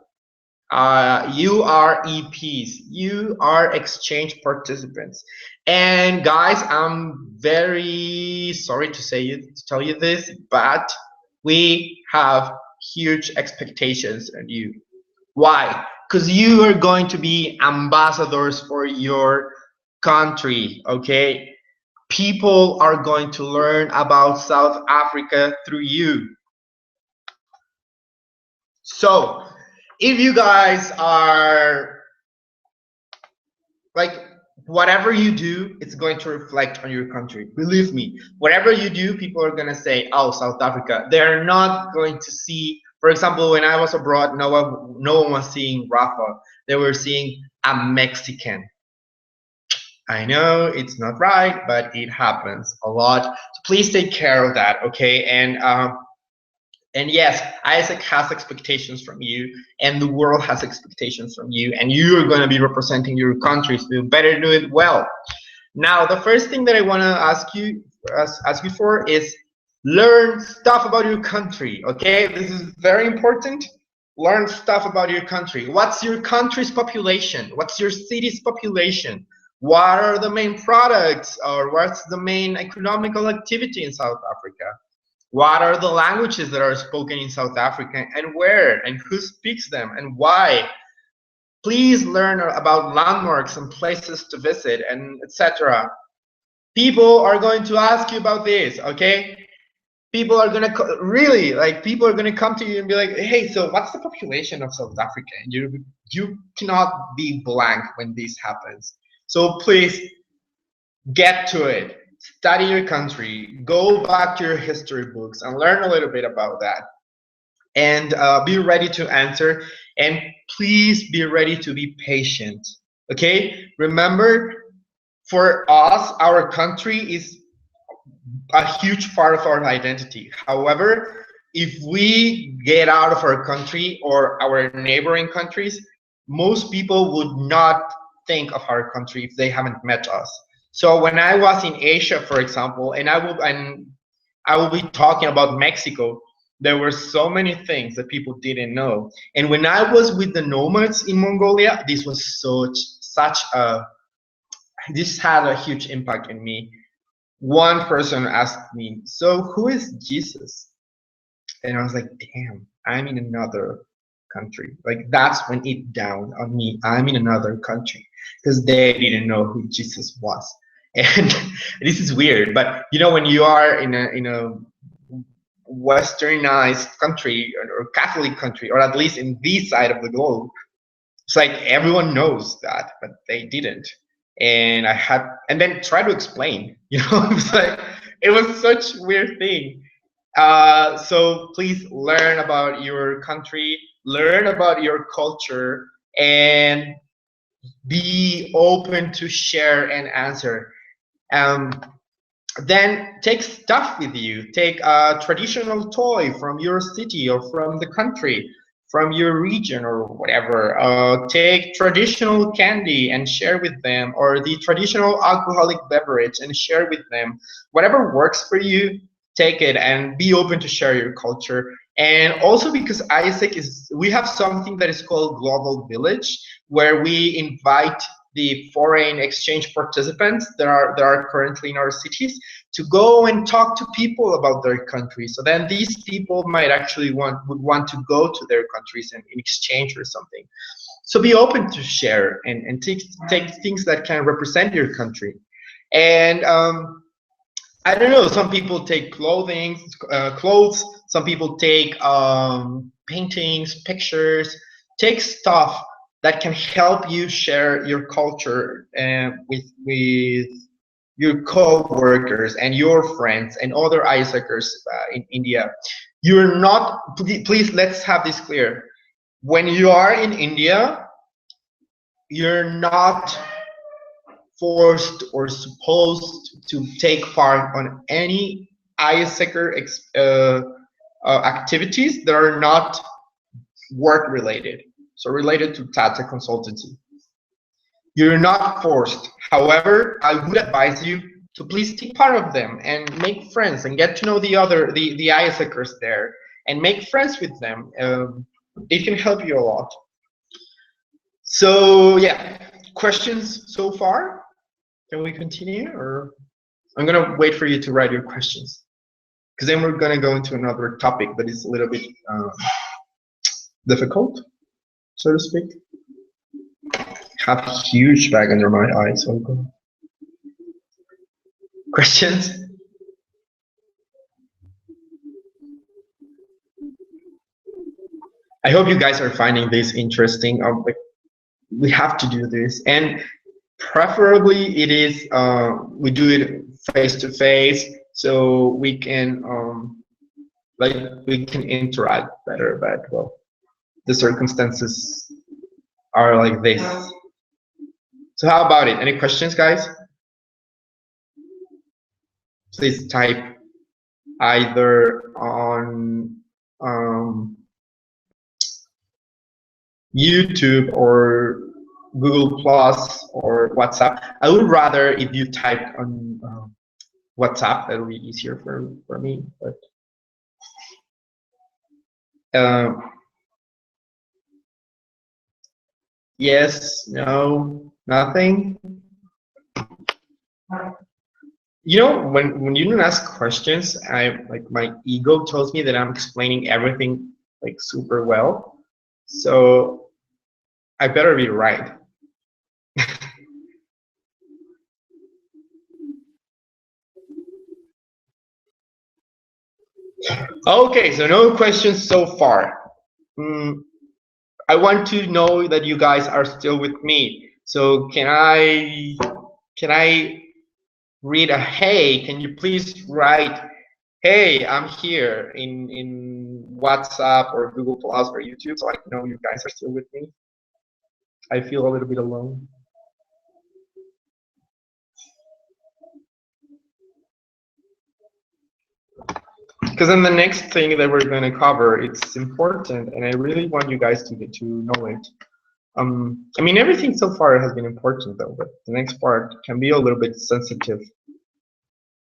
You are EPs. You are exchange participants. And guys, I'm very sorry to tell you this, but we have huge expectations on you. Why? Because you are going to be ambassadors for your country, okay? People are going to learn about South Africa through you. So, if you guys are whatever you do, it's going to reflect on your country. Believe me, whatever you do, people are going to say, oh, South Africa. They're not going to see, for example, when I was abroad, no one was seeing Rafa. They were seeing a Mexican. I know it's not right, but it happens a lot. So please take care of that, okay? And yes, Isaac has expectations from you, and the world has expectations from you, and you're going to be representing your country, so you better do it well. Now, the first thing that I want to ask you for is learn stuff about your country, okay? This is very important. Learn stuff about your country. What's your country's population? What's your city's population? What are the main products, or what's the main economical activity in South Africa? What are the languages that are spoken in South Africa, and where, and who speaks them, and why? Please learn about landmarks and places to visit, and etc. People are going to ask you about this, okay? People are gonna really, like, people are gonna come to you and be like, hey, so what's the population of South Africa? And you cannot be blank when this happens. So please get to it. Study your country. Go back to your history books and learn a little bit about that. And be ready to answer. And please be ready to be patient. Okay? Remember, for us, our country is a huge part of our identity. However, if we get out of our country or our neighboring countries, most people would not think of our country if they haven't met us. So when I was in Asia, for example, and I will be talking about Mexico, there were so many things that people didn't know. And when I was with the nomads in Mongolia, this was such a this had a huge impact in me. One person asked me, so who is Jesus? And I was like, damn, I'm in another country. Like, that's when it dawned on me, I'm in another country, because they didn't know who Jesus was. And this is weird, but you know, when you are in a westernized country, or Catholic country, or at least in this side of the globe, it's like everyone knows that, but they didn't. And I had, and then try to explain, you know, it's like, it was such a weird thing. So please learn about your country, learn about your culture, and be open to share and answer. Um, then take stuff with you. Take a traditional toy from your city or from the country, from your region or whatever. Take traditional candy and share with them, or the traditional alcoholic beverage and share with them. Whatever works for you, take it and be open to share your culture. And also, because Isaac is, we have something that is called Global Village, where we invite the foreign exchange participants that are currently in our cities to go and talk to people about their country. So then these people might actually would want to go to their countries and in exchange or something. So be open to share and take things that can represent your country. And I don't know, some people take clothes, some people take paintings, pictures, take stuff that can help you share your culture with your co-workers and your friends and other Isaacers in India. You're not, please, let's have this clear. When you are in India, you're not forced or supposed to take part on any Isaacer activities that are not work related, so related to Tata consultancy. You're not forced. However, I would advise you to please take part of them and make friends and get to know the Isaacers there and make friends with them. It can help you a lot. So yeah, questions so far? Can we continue, or I'm gonna wait for you to write your questions, because then we're gonna go into another topic that is a little bit difficult, so to speak. Have a huge bag under my eyes. So go. Questions? I hope you guys are finding this interesting. Like, we have to do this, and preferably it is we do it face to face, so we can like we can interact better. But well, the circumstances are like this. So how about it? Any questions, guys? Please type either on YouTube or Google Plus or WhatsApp. I would rather if you typed on WhatsApp. That would be easier for me. But yes, no, nothing. You know, when you don't ask questions, I like my ego tells me that I'm explaining everything like super well. So I better be right. Okay, so no questions so far. Mm, I want to know that you guys are still with me. So can I read a hey? Can you please write hey, I'm here in WhatsApp or Google Plus or YouTube so I know you guys are still with me. I feel a little bit alone. Because then the next thing that we're going to cover, it's important, and I really want you guys to know it. I mean, everything so far has been important though, but the next part can be a little bit sensitive.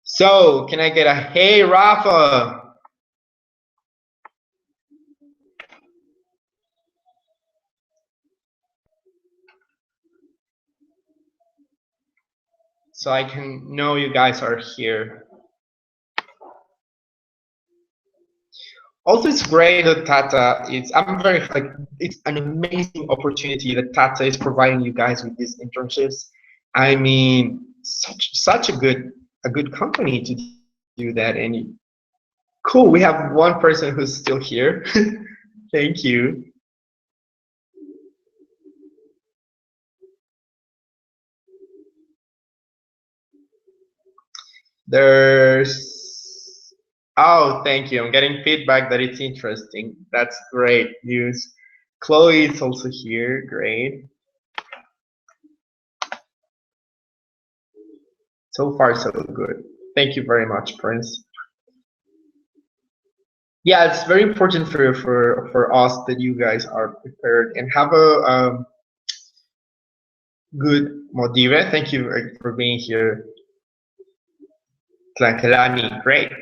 So, can I get a hey, Rafa? So I can know you guys are here. Also, it's great that Tata is. I'm very like. It's an amazing opportunity that Tata is providing you guys with these internships. I mean, such a good company to do that. And cool, we have one person who's still here. Thank you. There's. Oh, thank you. I'm getting feedback that it's interesting. That's great news. Chloe is also here. Great. So far, so good. Thank you very much, Prince. Yeah, it's very important for us that you guys are prepared and have a good motive. Thank you for being here, Tlankalani. Great.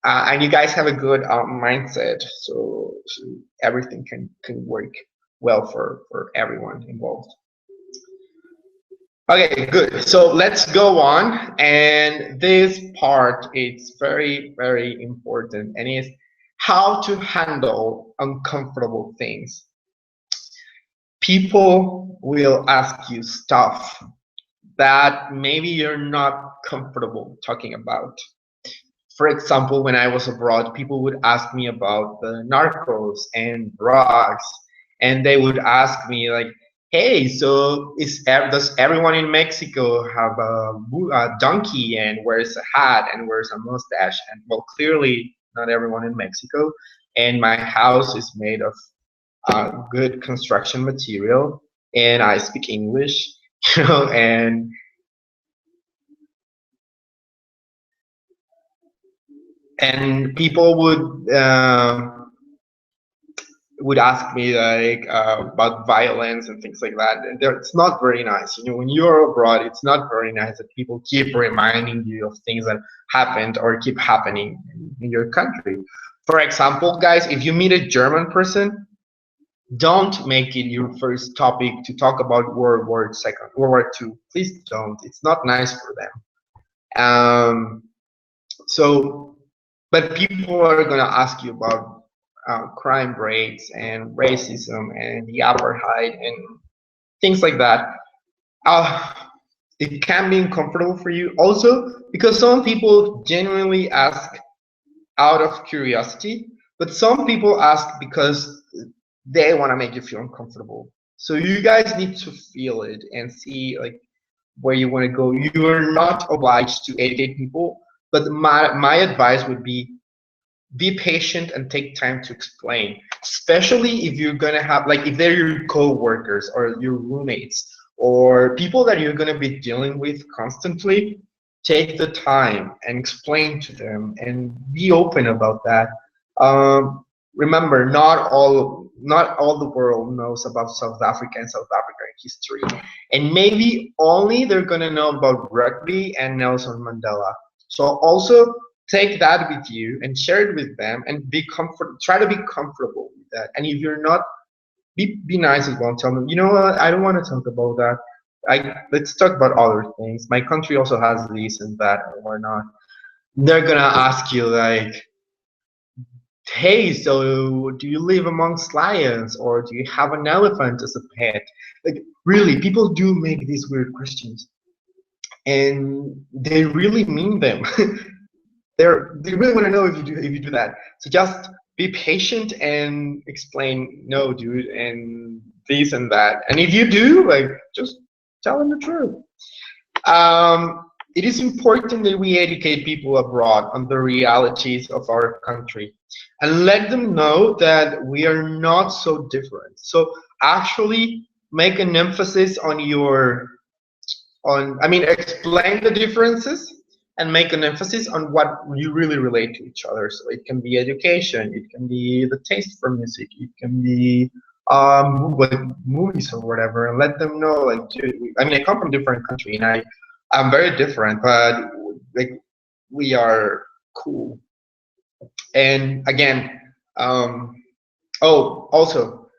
And you guys have a good mindset, so everything can work well for everyone involved. Okay, good. So let's go on. And this part is very important, and is how to handle uncomfortable things. People will ask you stuff that maybe you're not comfortable talking about. For example, when I was abroad, people would ask me about the narcos and drugs, and they would ask me like, "Hey, so does everyone in Mexico have a donkey and wears a hat and wears a mustache?" And well, clearly not everyone in Mexico. And my house is made of good construction material, and I speak English, and people would ask me like about violence and things like that. And it's not very nice. You know, when you're abroad, it's not very nice that people keep reminding you of things that happened or keep happening in your country. For example, guys, if you meet a German person, don't make it your first topic to talk about World War II. Please don't. It's not nice for them. So, but people are gonna ask you about crime rates and racism and the apartheid and things like that. Uh, it can be uncomfortable for you also because some people genuinely ask out of curiosity, but some people ask because they want to make you feel uncomfortable. So you guys need to feel it and see like where you want to go. You are not obliged to educate people, but my advice would be patient and take time to explain, especially if you're gonna have like if they're your co-workers or your roommates or people that you're gonna be dealing with constantly. Take the time and explain to them and be open about that. Remember, not all the world knows about South Africa and South African history, and maybe only they're gonna know about rugby and Nelson Mandela. So also take that with you and share it with them and try to be comfortable with that. And if you're not, be nice as well. Tell them, you know what, I don't want to talk about that. Let's talk about other things. My country also has this and that or not. They're gonna ask you like, hey, so do you live amongst lions or do you have an elephant as a pet? Like, really, people do make these weird questions, and they really mean them. They really want to know if you do that. So just be patient and explain, no, dude, and this and that. And if you do, like, just tell them the truth. It is important that we educate people abroad on the realities of our country and let them know that we are not so different. So actually make an emphasis on I mean, explain the differences and make an emphasis on what you really relate to each other. So it can be education, it can be the taste for music, it can be like movies or whatever, and let them know like, dude, I mean, I come from a different country and I'm very different, but like we are cool. And again, oh, also,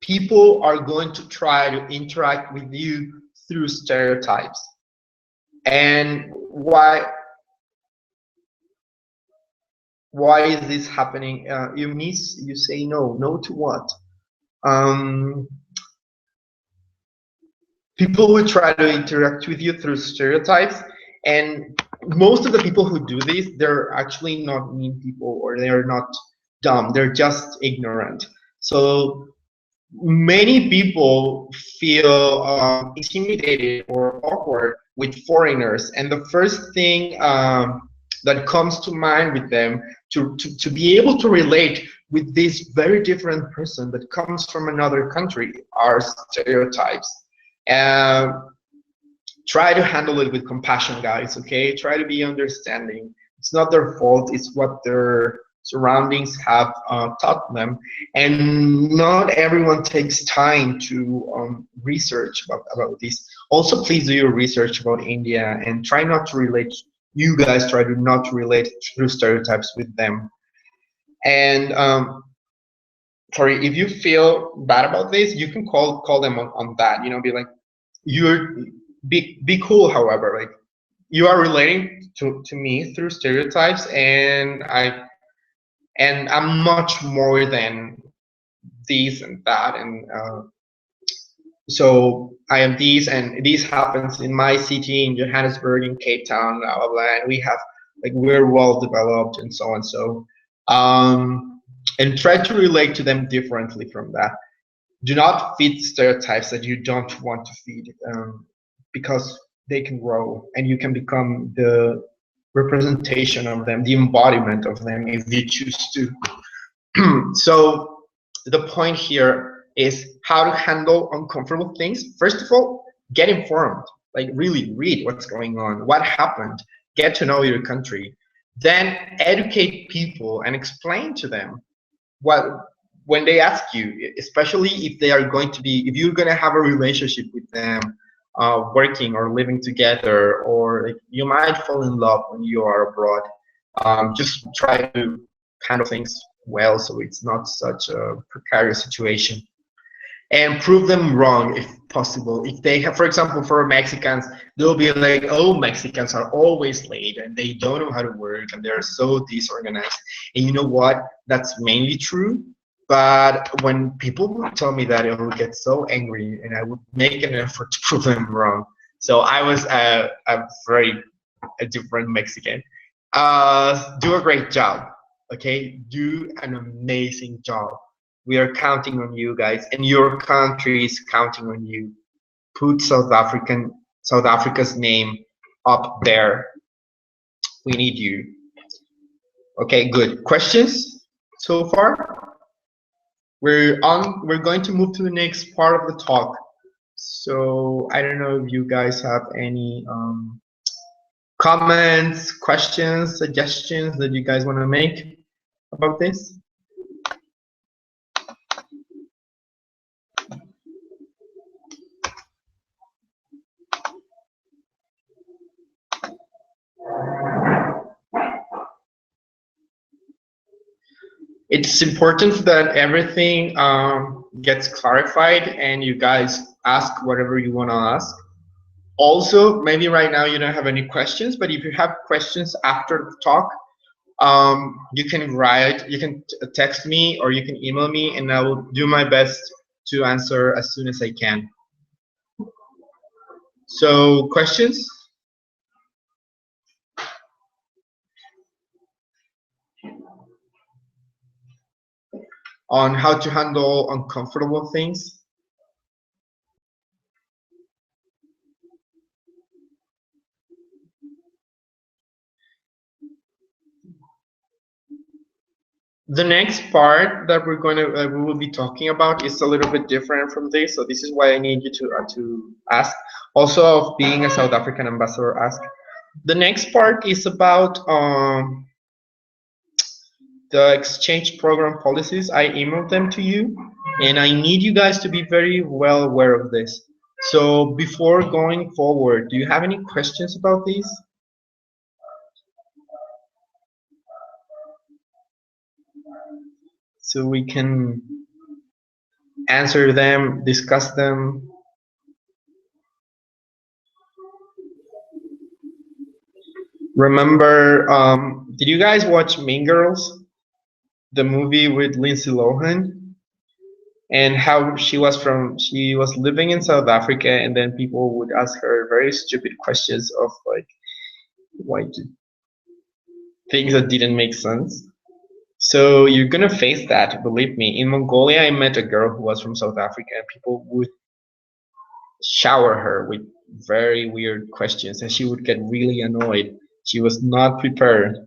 people are going to try to interact with you through stereotypes. And why is this happening? You say no to what? Um, People will try to interact with you through stereotypes, and most of the people who do this, they're actually not mean people or they're not dumb, they're just ignorant. So many people feel intimidated or awkward with foreigners, and the first thing that comes to mind with them to be able to relate with this very different person that comes from another country are stereotypes. um, Try to handle it with compassion, guys, okay? Try to be understanding. It's not their fault, it's what their surroundings have taught them. And not everyone takes time to research about this. Also, please do your research about India and try not to relate, you guys try to not to relate through stereotypes with them. And sorry, if you feel bad about this, you can call them on that, you know, be like, you're be cool, however, like you are relating to me through stereotypes, and I'm much more than this and that, and so I am this, and this happens in my city, in Johannesburg, in Cape Town, blah blah blah, and we have like we're well developed and so on. So and try to relate to them differently from that. Do not feed stereotypes that you don't want to feed, because they can grow and you can become the representation of them, the embodiment of them if you choose to. So the point here is how to handle uncomfortable things. First of all, get informed, like really read what's going on, what happened, get to know your country, then educate people and explain to them what when they ask you, especially if they are going to be, if you're going to have a relationship with them, working or living together, or you might fall in love when you are abroad. Just try to handle things well so it's not such a precarious situation, and prove them wrong if possible. If they have, for example, for Mexicans, they'll be like, oh, Mexicans are always late and they don't know how to work and they're so disorganized. And you know what? That's mainly true. But when people would tell me that, I would get so angry and I would make an effort to prove them wrong. So I was a different Mexican. Do a great job. Okay, do an amazing job. We are counting on you guys, and your country is counting on you. Put South Africa's name up there. We need you. Okay, good. Questions so far? We're going to move to the next part of the talk. So I don't know if you guys have any comments, questions, suggestions that you guys want to make about this. It's important that everything gets clarified and you guys ask whatever you want to ask. Also, maybe right now you don't have any questions, but if you have questions after the talk, you can write, you can text me, or you can email me, and I will do my best to answer as soon as I can. So, questions? On how to handle uncomfortable things? The next part that we will be talking about is a little bit different from this, so this is why I need you to ask. Also, of being a South African ambassador, ask. The next part is about the exchange program policies. I emailed them to you, and I need you guys to be very well aware of this. So before going forward, do you have any questions about these? So we can answer them, discuss them. Remember, did you guys watch Mean Girls? The movie with Lindsay Lohan? And how she was living in South Africa, and then people would ask her very stupid questions of like, why do things that didn't make sense. So you're gonna face that, believe me. In Mongolia, I met a girl who was from South Africa, and people would shower her with very weird questions, and she would get really annoyed. She was not prepared.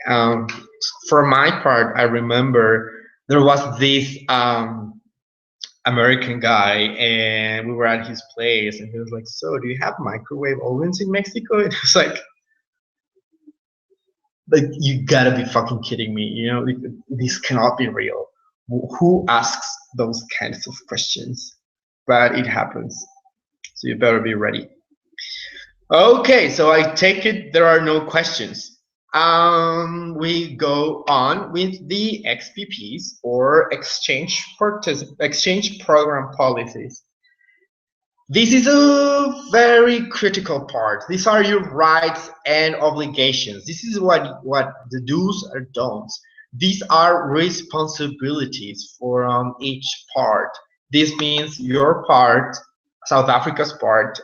Um, for my part, I remember there was this American guy, and we were at his place, and he was like, "So, do you have microwave ovens in Mexico?" And it was like you gotta be fucking kidding me, you know, this cannot be real. Who asks those kinds of questions? But it happens, so you better be ready. Okay, so I take it there are no questions. We go on with the XPPs, or exchange program policies. This is a very critical part. These are your rights and obligations. This is what the do's or don'ts. These are responsibilities for each part. This means your part, South Africa's part,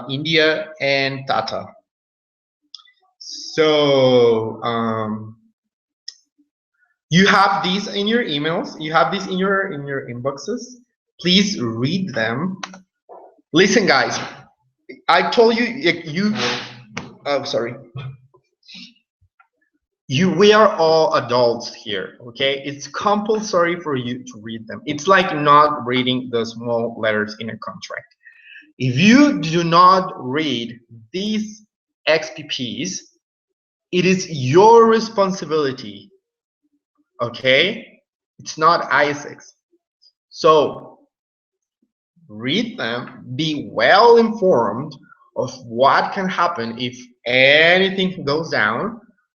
India, and Tata. So you have these in your emails. You have these in your inboxes. Please read them. Listen, guys. I told you. Oh, sorry. We are all adults here, okay? It's compulsory for you to read them. It's like not reading the small letters in a contract. If you do not read these XPPs, it is your responsibility, okay? It's not Isaac's. So read them, be well informed of what can happen if anything goes down,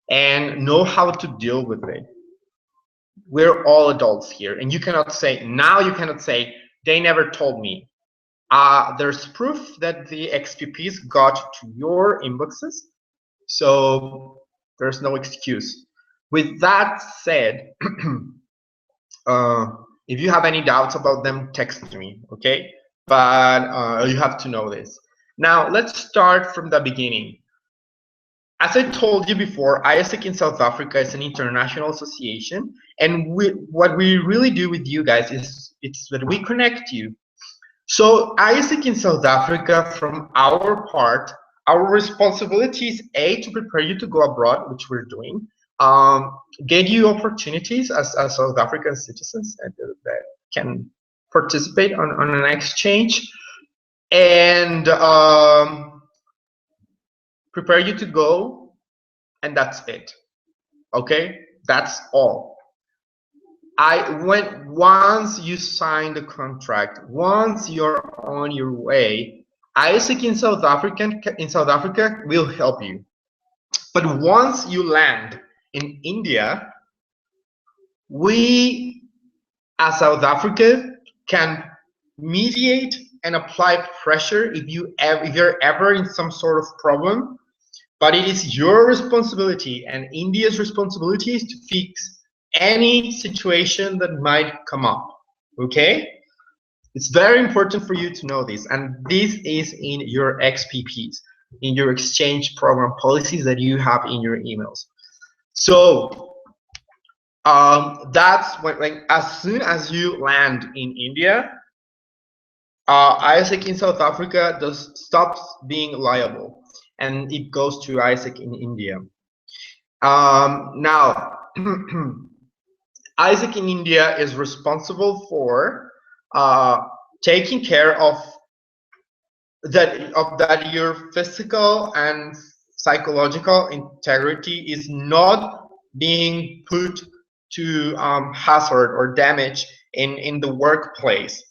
and know how to deal with it. We're all adults here, and you cannot say, they never told me. There's proof that the XPPs got to your inboxes, so there's no excuse. With that said, if you have any doubts about them, text me, okay? But you have to know this. Now, let's start from the beginning. As I told you before, ISEC in South Africa is an international association, and what we really do with you guys is it's that we connect you. So ISEC in South Africa, from our part, our responsibility is A, to prepare you to go abroad, which we're doing, get you opportunities as South African citizens that can participate on an exchange, and prepare you to go, and that's it. Okay, that's all. Once you sign the contract, once you're on your way, ISEC in South Africa will help you. But once you land in India, we as South Africa can mediate and apply pressure if you're ever in some sort of problem, but it is your responsibility and India's responsibility is to fix any situation that might come up. Okay? It's very important for you to know this, and this is in your XPPs, in your exchange program policies that you have in your emails. So that's when, like, as soon as you land in India, ISEC in South Africa stops being liable, and it goes to ISEC in India. Now, ISEC in India is responsible for taking care of that your physical and psychological integrity is not being put to hazard or damage in the workplace.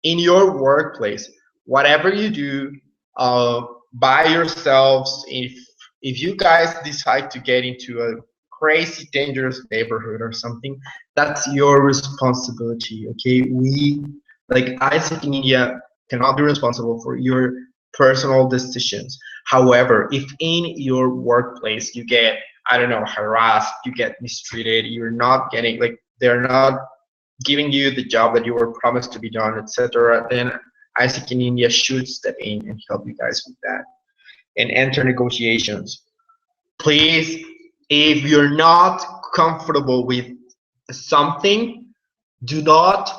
In your workplace, whatever you do by yourselves, if you guys decide to get into a crazy dangerous neighborhood or something, that's your responsibility. Okay, we, like ISEC in India, cannot be responsible for your personal decisions. However, if in your workplace you get, I don't know, harassed, you get mistreated, you're not getting, like, they're not giving you the job that you were promised to be done, etc., then ISEC in India should step in and help you guys with that and enter negotiations. Please, if you're not comfortable with something, do not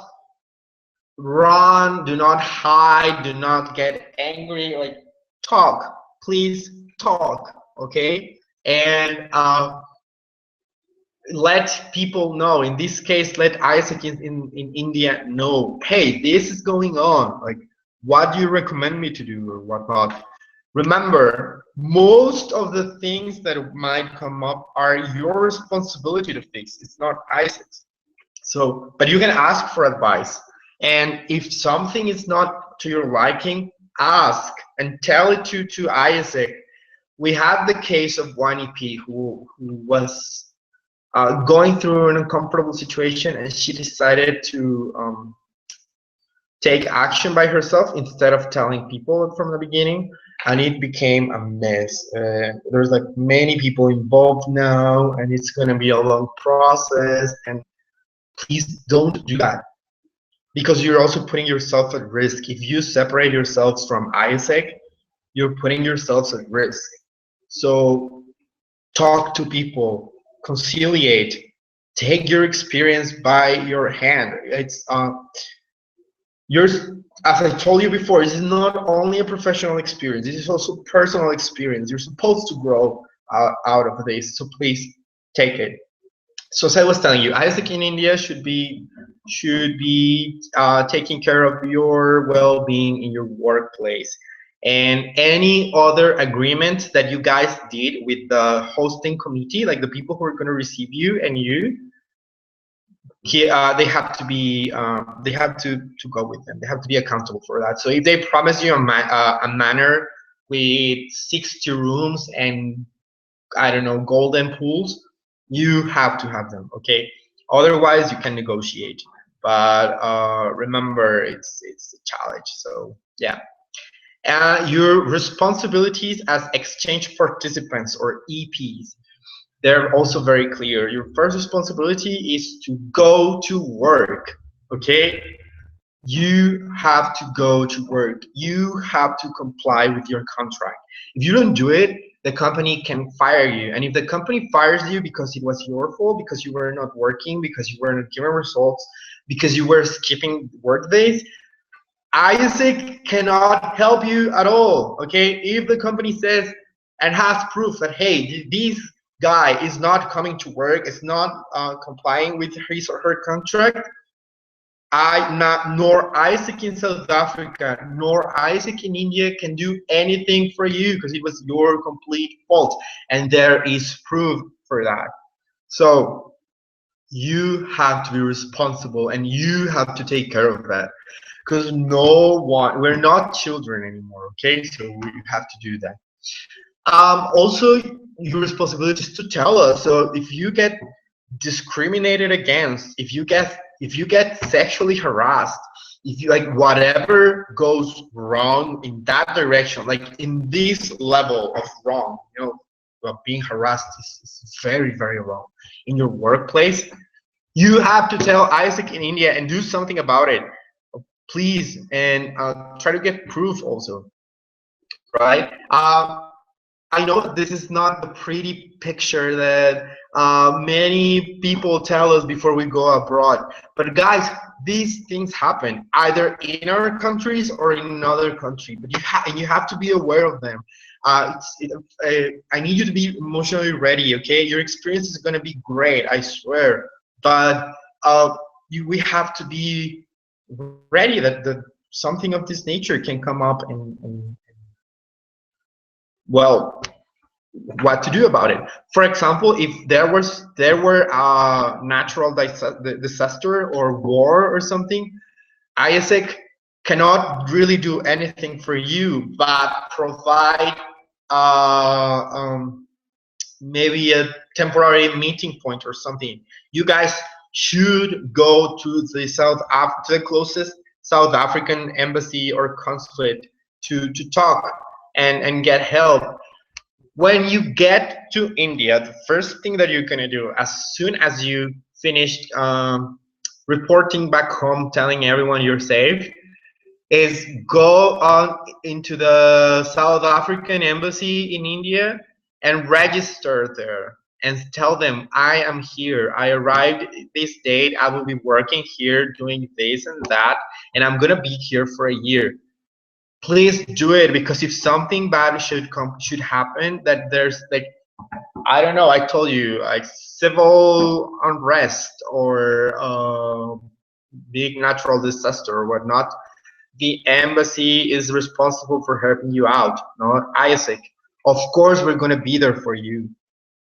run, do not hide, do not get angry. Like, talk, please talk, okay? And let people know. In this case, let ISEC in India know, hey, this is going on. Like, what do you recommend me to do or whatnot? Remember, most of the things that might come up are your responsibility to fix. It's not ISEC's. So, but you can ask for advice. And if something is not to your liking, ask and tell it to ISEC. We had the case of one EP who was going through an uncomfortable situation, and she decided to take action by herself instead of telling people from the beginning, and it became a mess. There's like many people involved now, and it's going to be a long process. And please don't do that, because you're also putting yourself at risk. If you separate yourselves from ISEC, you're putting yourselves at risk. So talk to people, conciliate, take your experience by your hand. It's yours, as I told you before, this is not only a professional experience, this is also personal experience. You're supposed to grow out of this, so please take it. So as I was telling you, ISEC in India should be taking care of your well-being in your workplace, and any other agreement that you guys did with the hosting committee, like the people who are going to receive you and you, they have to be they have to go with them. They have to be accountable for that. So if they promise you a manor with 60 rooms and, I don't know, golden pools, you have to have them, okay? Otherwise, you can negotiate. But remember, it's a challenge. So yeah. Your responsibilities as exchange participants, or EPs, they're also very clear. Your first responsibility is to go to work, okay? You have to go to work. You have to comply with your contract. If you don't do it, the company can fire you. And if the company fires you because it was your fault, because you were not working, because you were not giving results, because you were skipping work days, ISEC cannot help you at all, okay? If the company says and has proof that, hey, this guy is not coming to work, is not complying with his or her contract, nor ISEC in South Africa, nor ISEC in India can do anything for you, because it was your complete fault, and there is proof for that. So you have to be responsible, and you have to take care of that, because we're not children anymore, okay? So we have to do that. Also, your responsibility is to tell us. So if you get discriminated against, if you get sexually harassed, if you like whatever goes wrong in that direction, like in this level of wrong, being harassed is very, very wrong in your workplace. You have to tell Isaac in India and do something about it, please, and try to get proof also, right? I know that this is not the pretty picture that many people tell us before we go abroad. But guys, these things happen either in our countries or in another country. But you have to be aware of them. I need you to be emotionally ready. Okay, your experience is going to be great, I swear. But we have to be ready that something of this nature can come up and well, what to do about it. For example, if there were a natural disaster or war or something, ISEC cannot really do anything for you, but provide maybe a temporary meeting point or something. You guys should go to the closest South African embassy or consulate to talk and get help. When you get to India, the first thing that you're gonna do as soon as you finished reporting back home, telling everyone you're safe, is go on into the South African embassy in India and register there and tell them, I am here. I arrived this date. I will be working here doing this and that, and I'm gonna be here for a year. Please do it, because if something bad should happen, that there's like, I don't know, I told you, like civil unrest or big natural disaster or whatnot, the embassy is responsible for helping you out, not ISIC. Of course, we're going to be there for you,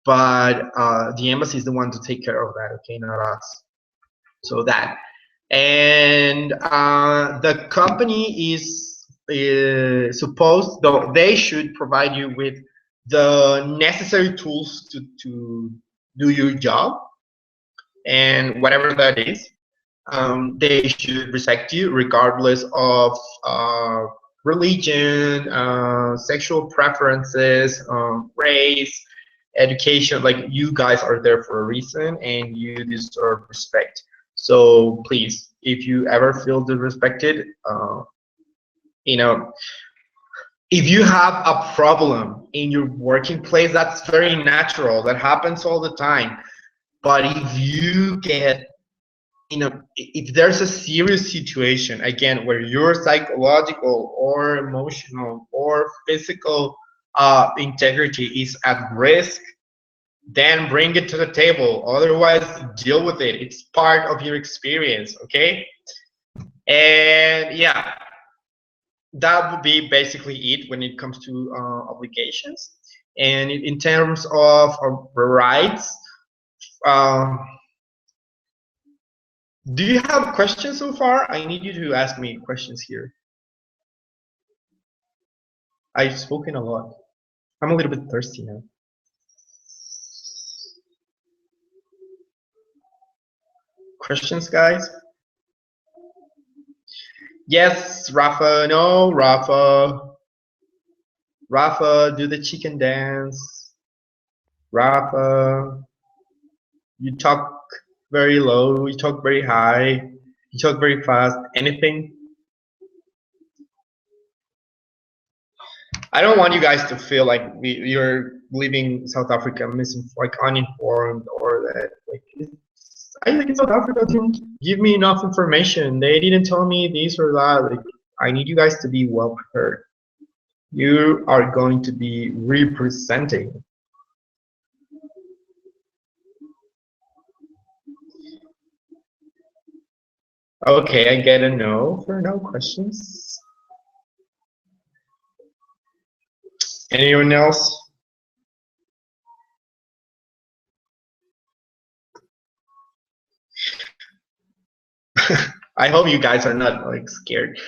but the embassy is the one to take care of that, okay, not us. So that. And the company is supposed, though, they should provide you with the necessary tools to do your job, and whatever that is. They should respect you regardless of religion, sexual preferences, race, education. Like, you guys are there for a reason and you deserve respect. So please, if you ever feel disrespected, if you have a problem in your working place, that's very natural. That happens all the time. But if you get, if there's a serious situation, again, where your psychological or emotional or physical integrity is at risk, then bring it to the table. Otherwise, deal with it. It's part of your experience, okay? And yeah, that would be basically it when it comes to obligations. And in terms of rights, do you have questions so far? I need you to ask me questions here. I've spoken a lot. I'm a little bit thirsty now. Questions, guys? Yes, Rafa. No, Rafa. Rafa, do the chicken dance. Rafa, you talk very low, you talk very high, you talk very fast. Anything? I don't want you guys to feel like you're leaving South Africa uninformed, or that I think South Africa didn't give me enough information. They didn't tell me this or that. Like, I need you guys to be well prepared. You are going to be representing. Okay, I get a no for no questions. Anyone else? I hope you guys are not like scared.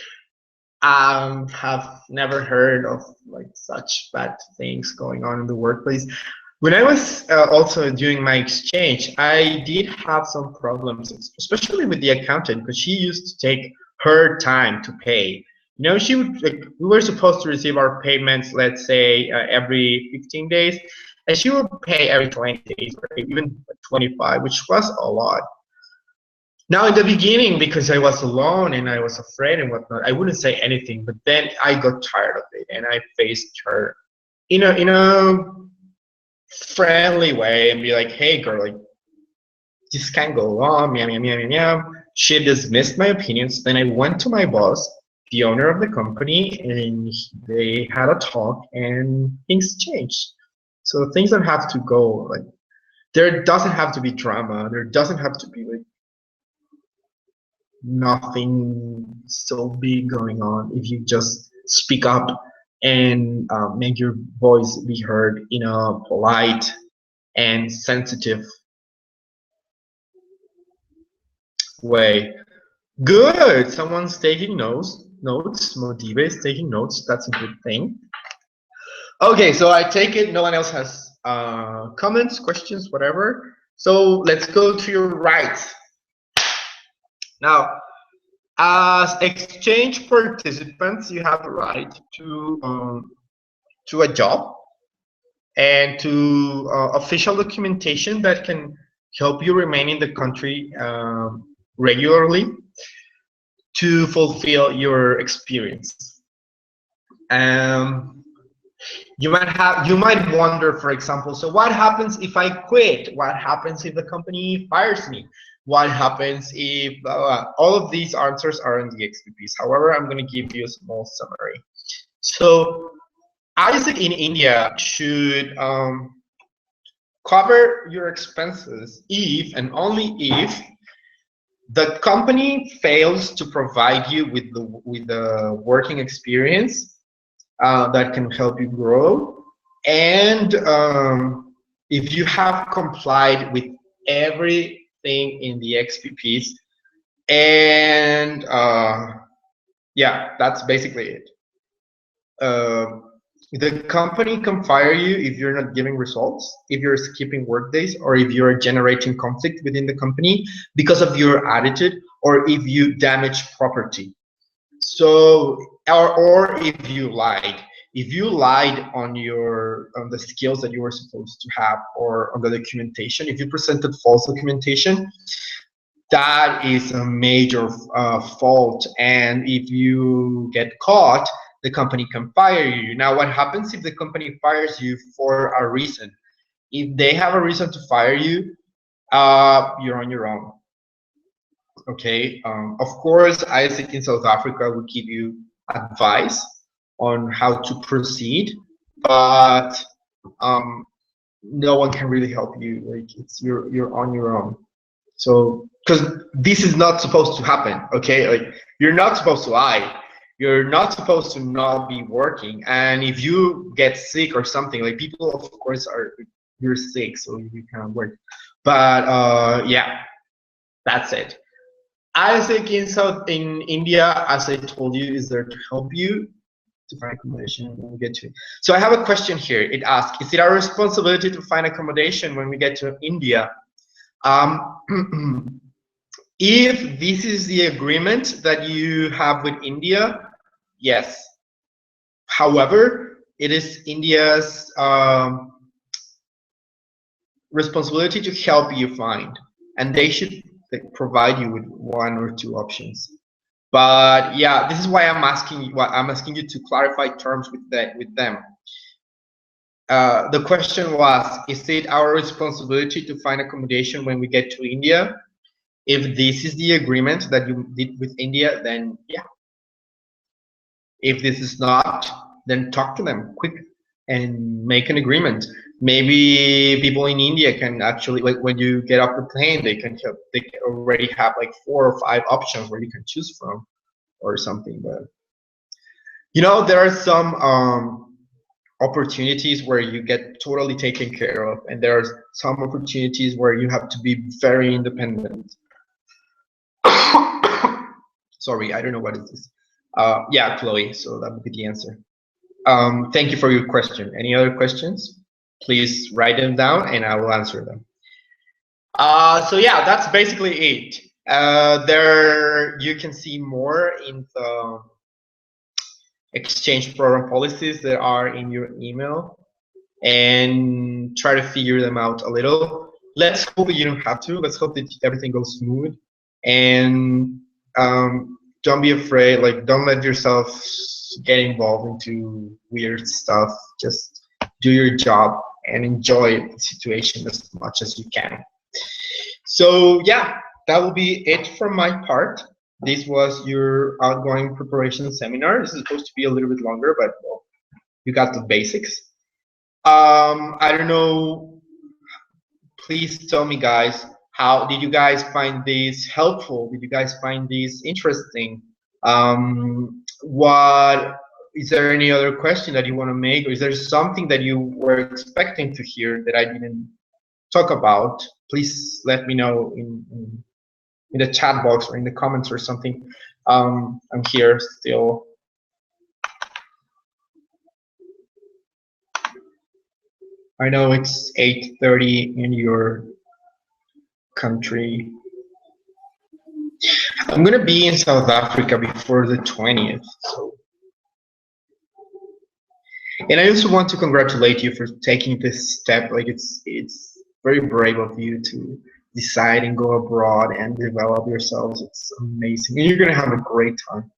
Have never heard of like such bad things going on in the workplace. When I was also doing my exchange, I did have some problems, especially with the accountant, because she used to take her time to pay. You know, she would, like, we were supposed to receive our payments, let's say, every 15 days, and she would pay every 20 days or even 25, which was a lot. Now, in the beginning, because I was alone and I was afraid and whatnot, I wouldn't say anything. But then I got tired of it, and I faced her in a friendly way and be like, "Hey, girl, like, this can't go on." Meow, meow, meow, meow, meow. She dismissed my opinions. Then I went to my boss, the owner of the company, and they had a talk, and things changed. So things don't have to go like, there doesn't have to be drama. There doesn't have to be like nothing so big going on if you just speak up and make your voice be heard in a polite and sensitive way. Good. Someone's taking notes. Motive is taking notes. That's a good thing. Okay, so I take it no one else has comments, questions, whatever. So let's go to your right. Now, as exchange participants, you have the right to a job and to official documentation that can help you remain in the country regularly to fulfill your experience. You might wonder, for example, so what happens if I quit? What happens if the company fires me? What happens if all of these answers are in the XPPs? However, I'm going to give you a small summary. So Isaac in India should cover your expenses if and only if the company fails to provide you with the working experience that can help you grow, and if you have complied with everything in the XPPs, and yeah, that's basically it. The company can fire you if you're not giving results, if you're skipping work days, or if you're generating conflict within the company because of your attitude, or if you damage property. So, or if you lied. If you lied on the skills that you were supposed to have, or on the documentation, if you presented false documentation, that is a major fault. And if you get caught, the company can fire you. Now, what happens if the company fires you for a reason? If they have a reason to fire you, you're on your own. Okay. Of course, Isaac in South Africa will give you advice on how to proceed, but no one can really help you. Like, it's you're on your own. So, because this is not supposed to happen. Okay, like, you're not supposed to lie. You're not supposed to not be working. And if you get sick or something, like, people, of course, you're sick, so you can't work. But yeah, that's it. Isaac in India, as I told you, is there to help you to find accommodation when we get to it. So I have a question here. It asks, is it our responsibility to find accommodation when we get to India? If this is the agreement that you have with India, yes. However, it is India's responsibility to help you find, and they should provide you with one or two options. But yeah, this is why I'm asking you to clarify terms with them. The question was, is it our responsibility to find accommodation when we get to India? If this is the agreement that you did with India, then yeah. If this is not, then talk to them quick and make an agreement. Maybe people in India can actually, like, when you get off the plane, they already have like 4 or 5 options where you can choose from or something. But you know, there are some opportunities where you get totally taken care of, and there are some opportunities where you have to be very independent. Sorry, I don't know what is this. Yeah, Chloe, so that would be the answer. Thank you for your question. Any other questions? Please write them down and I will answer them. So yeah, that's basically it. There you can see more in the exchange program policies that are in your email and try to figure them out a little. Let's hope that you don't have to. Let's hope that everything goes smooth, and don't be afraid. Like, don't let yourself get involved into weird stuff. Just do your job and enjoy the situation as much as you can. So yeah, that will be it from my part. This was your outgoing preparation seminar. This is supposed to be a little bit longer, but well, you got the basics. I don't know. Please tell me, guys, how did you guys find this helpful? Did you guys find this interesting? What is there any other question that you want to make, or is there something that you were expecting to hear that I didn't talk about? Please let me know in the chat box or in the comments or something. I'm here still. I know it's 8:30 in your country. I'm gonna be in South Africa before the 20th. So, and I also want to congratulate you for taking this step. Like it's very brave of you to decide and go abroad and develop yourselves. It's amazing, and you're gonna have a great time.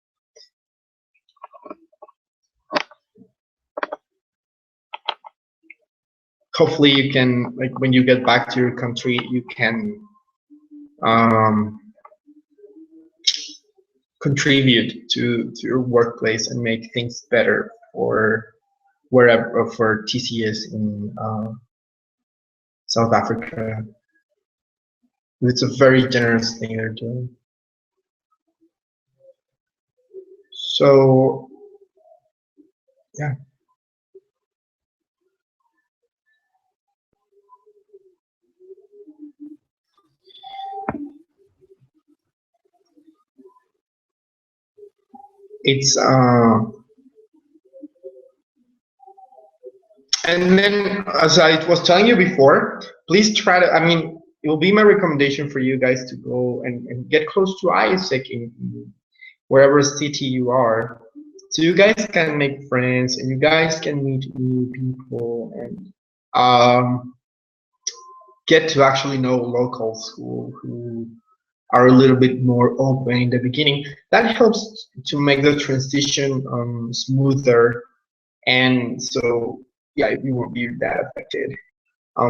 Hopefully you can, like, when you get back to your country, you can contribute to your workplace and make things better for wherever, for TCS in South Africa. It's a very generous thing they're doing. So yeah. It's and then, as I was telling you before, please try to, I mean, it will be my recommendation for you guys to go and get close to ISEC in wherever city you are, so you guys can make friends and you guys can meet new people and get to actually know locals who are a little bit more open in the beginning. That helps to make the transition smoother, and so yeah, you won't be that affected. I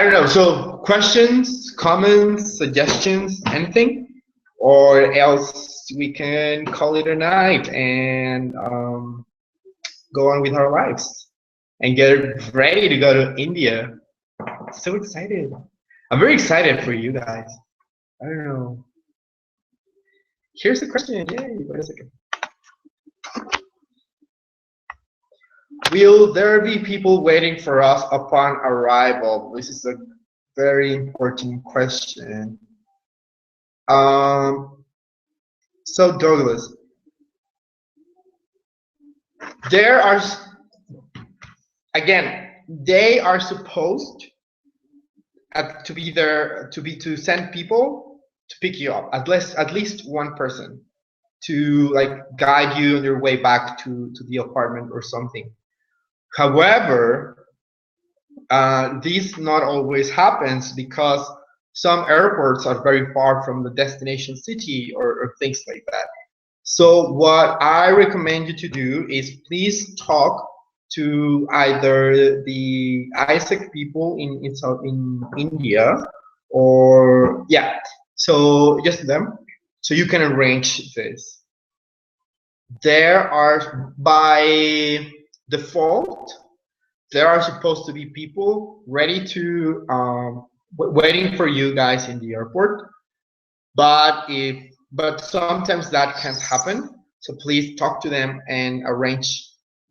don't know. So questions, comments, suggestions, anything, or else we can call it a night and go on with our lives and get ready to go to India. So excited! I'm very excited for you guys. I don't know. Here's the question. Yay! Wait a second. Will there be people waiting for us upon arrival? This is a very important question. So Douglas, there are, again, they are supposed to be there to send people to pick you up, at least one person to like guide you on your way back to the apartment or something. However, this not always happens because some airports are very far from the destination city or things like that. So what I recommend you to do is please talk to either the ISEC people in India, or yeah, so just them, so you can arrange this. There are, by default, there are supposed to be people ready to waiting for you guys in the airport, but sometimes that can't happen, so please talk to them and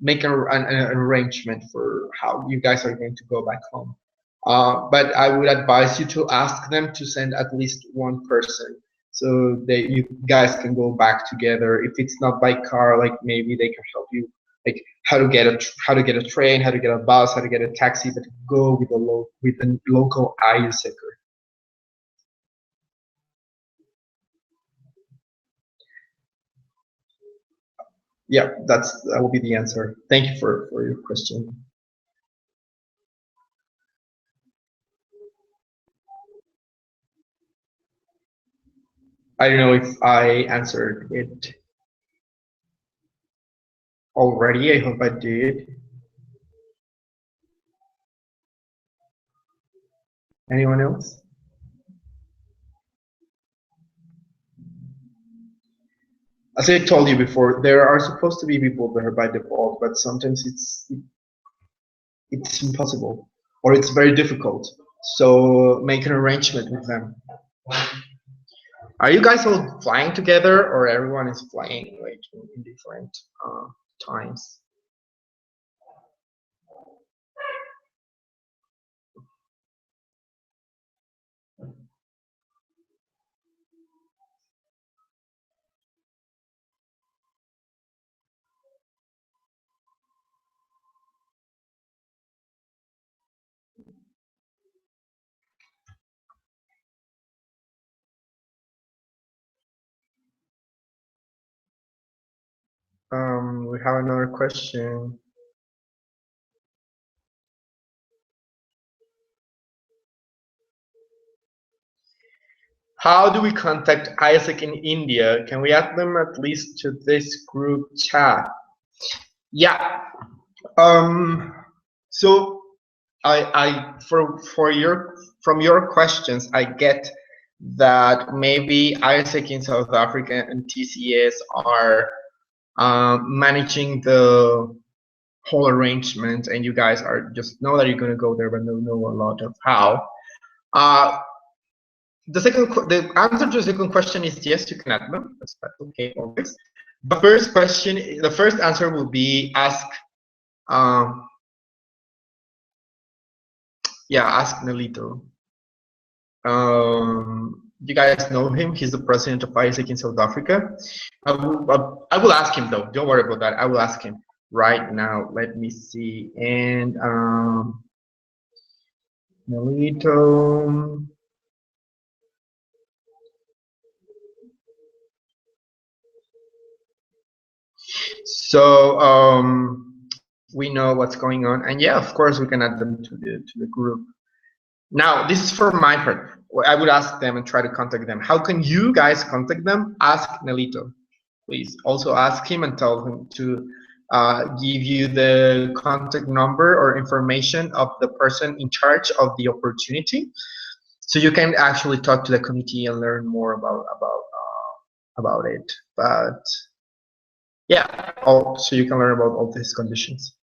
make an arrangement for how you guys are going to go back home. But I would advise you to ask them to send at least one person so that you guys can go back together. If it's not by car, like maybe they can help you, like how to get a train, how to get a bus, how to get a taxi, but go with the local ISECer. Yeah, that will be the answer. Thank you for your question. I don't know if I answered it already. I hope I did. Anyone else? As I told you before, there are supposed to be people there by default, but sometimes it's impossible or it's very difficult. So make an arrangement with them. Are you guys all flying together, or everyone is flying like in different times? We have another question. How do we contact Isaac in India? Can we add them at least to this group chat? Yeah. So for your from your questions, I get that maybe Isaac in South Africa and TCS are managing the whole arrangement, and you guys are just know that you're going to go there, but don't know a lot of how. The answer to the second question is yes, you can add them. That's okay, always. The first answer will be ask. Yeah, ask Nelito. You guys know him. He's the president of Isaac in South Africa. I will ask him though. Don't worry about that. I will ask him right now. Let me see. And Nelito. So we know what's going on, and yeah, of course we can add them to the group. Now, this is for my part. I would ask them and try to contact them. How can you guys contact them? Ask Nelito, please. Also ask him and tell him to give you the contact number or information of the person in charge of the opportunity, so you can actually talk to the committee and learn more about it. But yeah, so you can learn about all these conditions.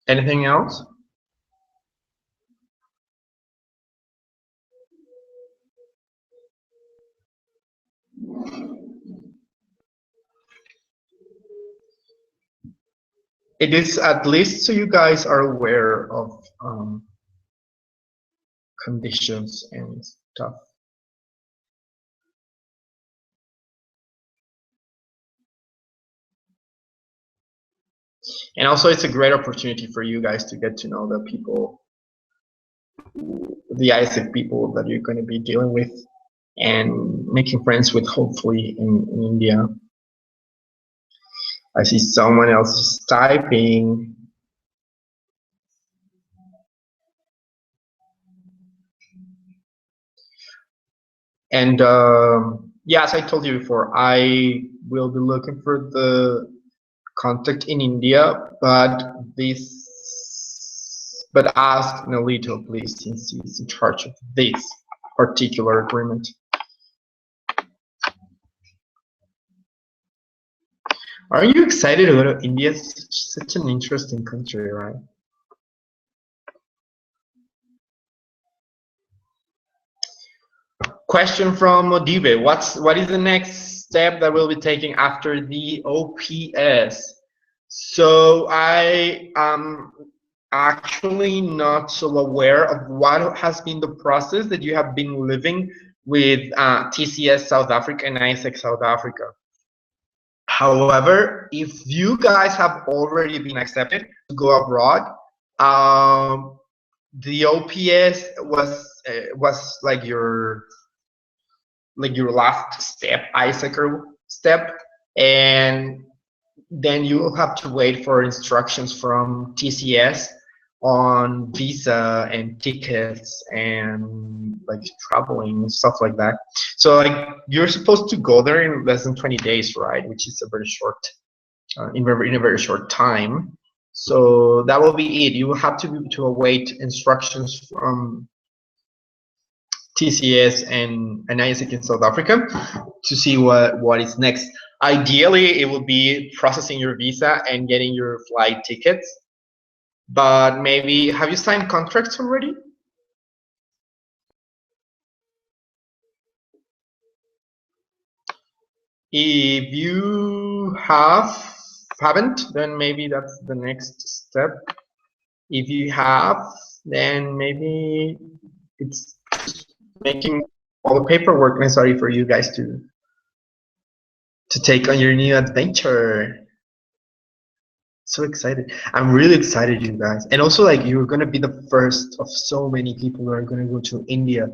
Anything else? It is at least so you guys are aware of conditions and stuff. And also it's a great opportunity for you guys to get to know the people, the Isaac people that you're going to be dealing with and making friends with, hopefully in India. I see someone else is typing. And yeah, as I told you before, I will be looking for the contact in India, but ask Nolito, please, since he's in charge of this particular agreement. Are you excited to go to India? It's such an interesting country, right? Question from Modive. What is the next step that we'll be taking after the OPS? So I am actually not so aware of what has been the process that you have been living with TCS South Africa and ISEC South Africa. However, if you guys have already been accepted to go abroad, The OPS was like your last step, icebreaker step, and then you will have to wait for instructions from TCS on visa and tickets and like traveling and stuff like that. So like you're supposed to go there in less than 20 days, right? Which is a very short, in a very short time. So that will be it. You will have to await instructions from TCS and ISEC in South Africa to see what is next. Ideally, it would be processing your visa and getting your flight tickets. But maybe, have you signed contracts already? If you haven't, then maybe that's the next step. If you have, then maybe it's just making all the paperwork necessary for you guys to take on your new adventure. So excited. I'm really excited, you guys. And also, like, you're going to be the first of so many people who are going to go to India.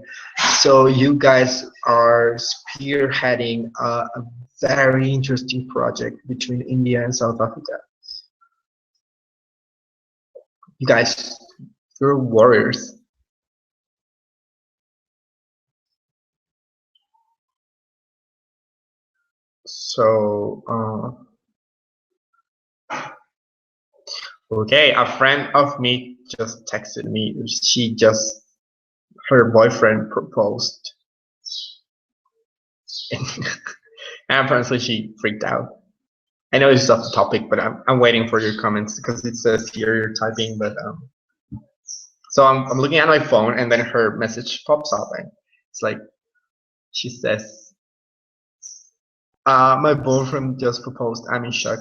So you guys are spearheading a very interesting project between India and South Africa. You guys, you're warriors. So, okay, a friend of me just texted me. Her boyfriend proposed. And apparently she freaked out. I know it's off the topic, but I'm waiting for your comments because it says here you're typing. But so I'm looking at my phone, and then her message pops up, and it's like she says, "My boyfriend just proposed. I'm in shock.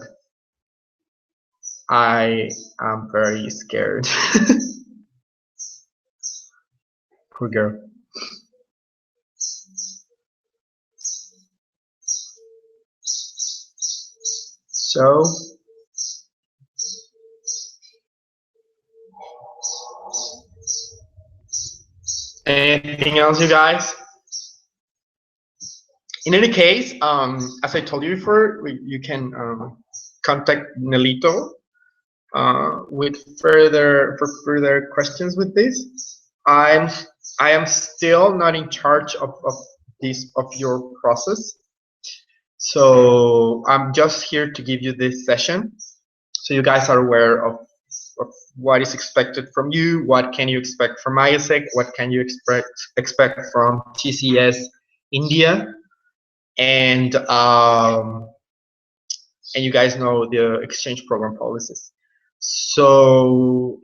I am very scared." Poor girl. So, anything else, you guys? In any case, as I told you before, you can contact Nelito with further questions with this. I am still not in charge of your process, so I'm just here to give you this session, so you guys are aware of what is expected from you, what can you expect from ISEC, what can you expect from TCS India, and you guys know the exchange program policies. So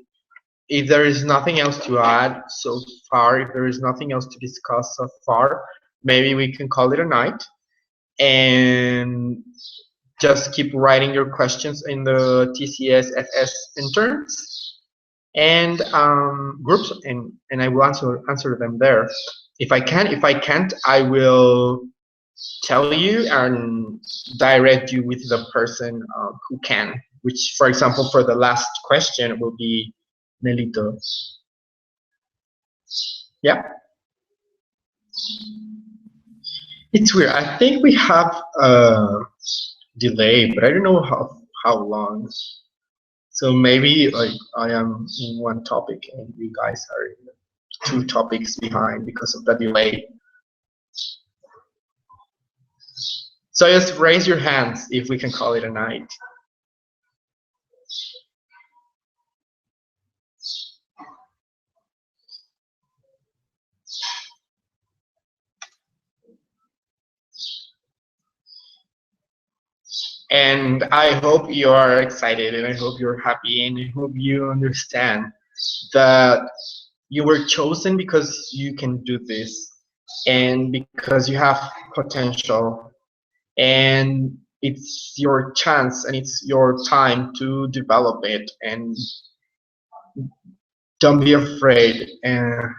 if there is nothing else to add so far, if there is nothing else to discuss so far, maybe we can call it a night and just keep writing your questions in the TCS FS interns and groups, and I will answer them there. If I can, if I can't, I will tell you and direct you with the person who can, which, for example, for the last question will be Nelito. Yeah. It's weird. I think we have a delay, but I don't know how long. So maybe like I am in one topic and you guys are in two topics behind because of the delay. So just raise your hands if we can call it a night. And I hope you are excited, and I hope you're happy, and I hope you understand that you were chosen because you can do this, and because you have potential, and it's your chance and it's your time to develop it, and don't be afraid. And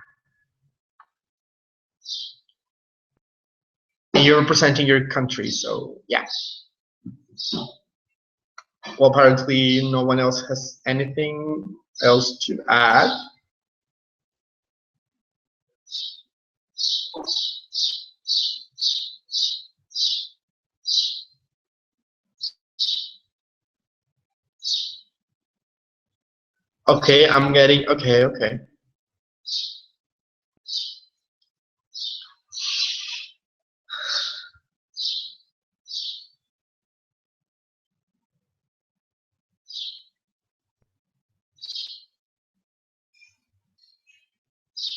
you're representing your country, so yeah. Well, apparently no one else has anything else to add. Okay, I'm getting, okay.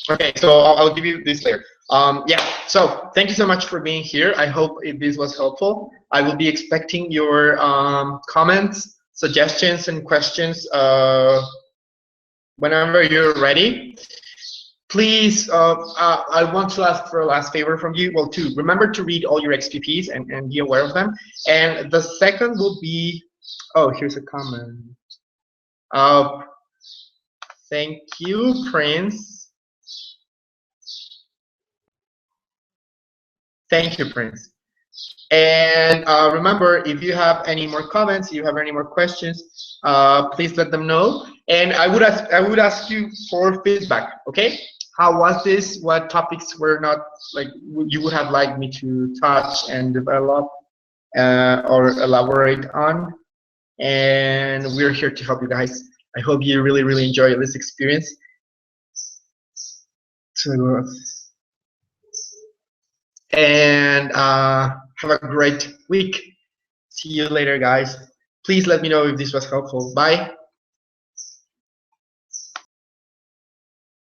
Okay, so I'll give you this later. Yeah, so thank you so much for being here. I hope this was helpful. I will be expecting your comments, suggestions, and questions whenever you're ready. Please, I want to ask for a last favor from you. Well, two, remember to read all your XPPs and be aware of them. And the second will be, oh, here's a comment. Uh, thank you, Prince. Thank you, Prince. And remember, if you have any more comments, you have any more questions, please let them know. And I would ask you for feedback. Okay, how was this? What topics were not like you would have liked me to touch and develop or elaborate on? And we're here to help you guys. I hope you really enjoy this experience. And have a great week. See you later, guys. Please let me know if this was helpful. Bye.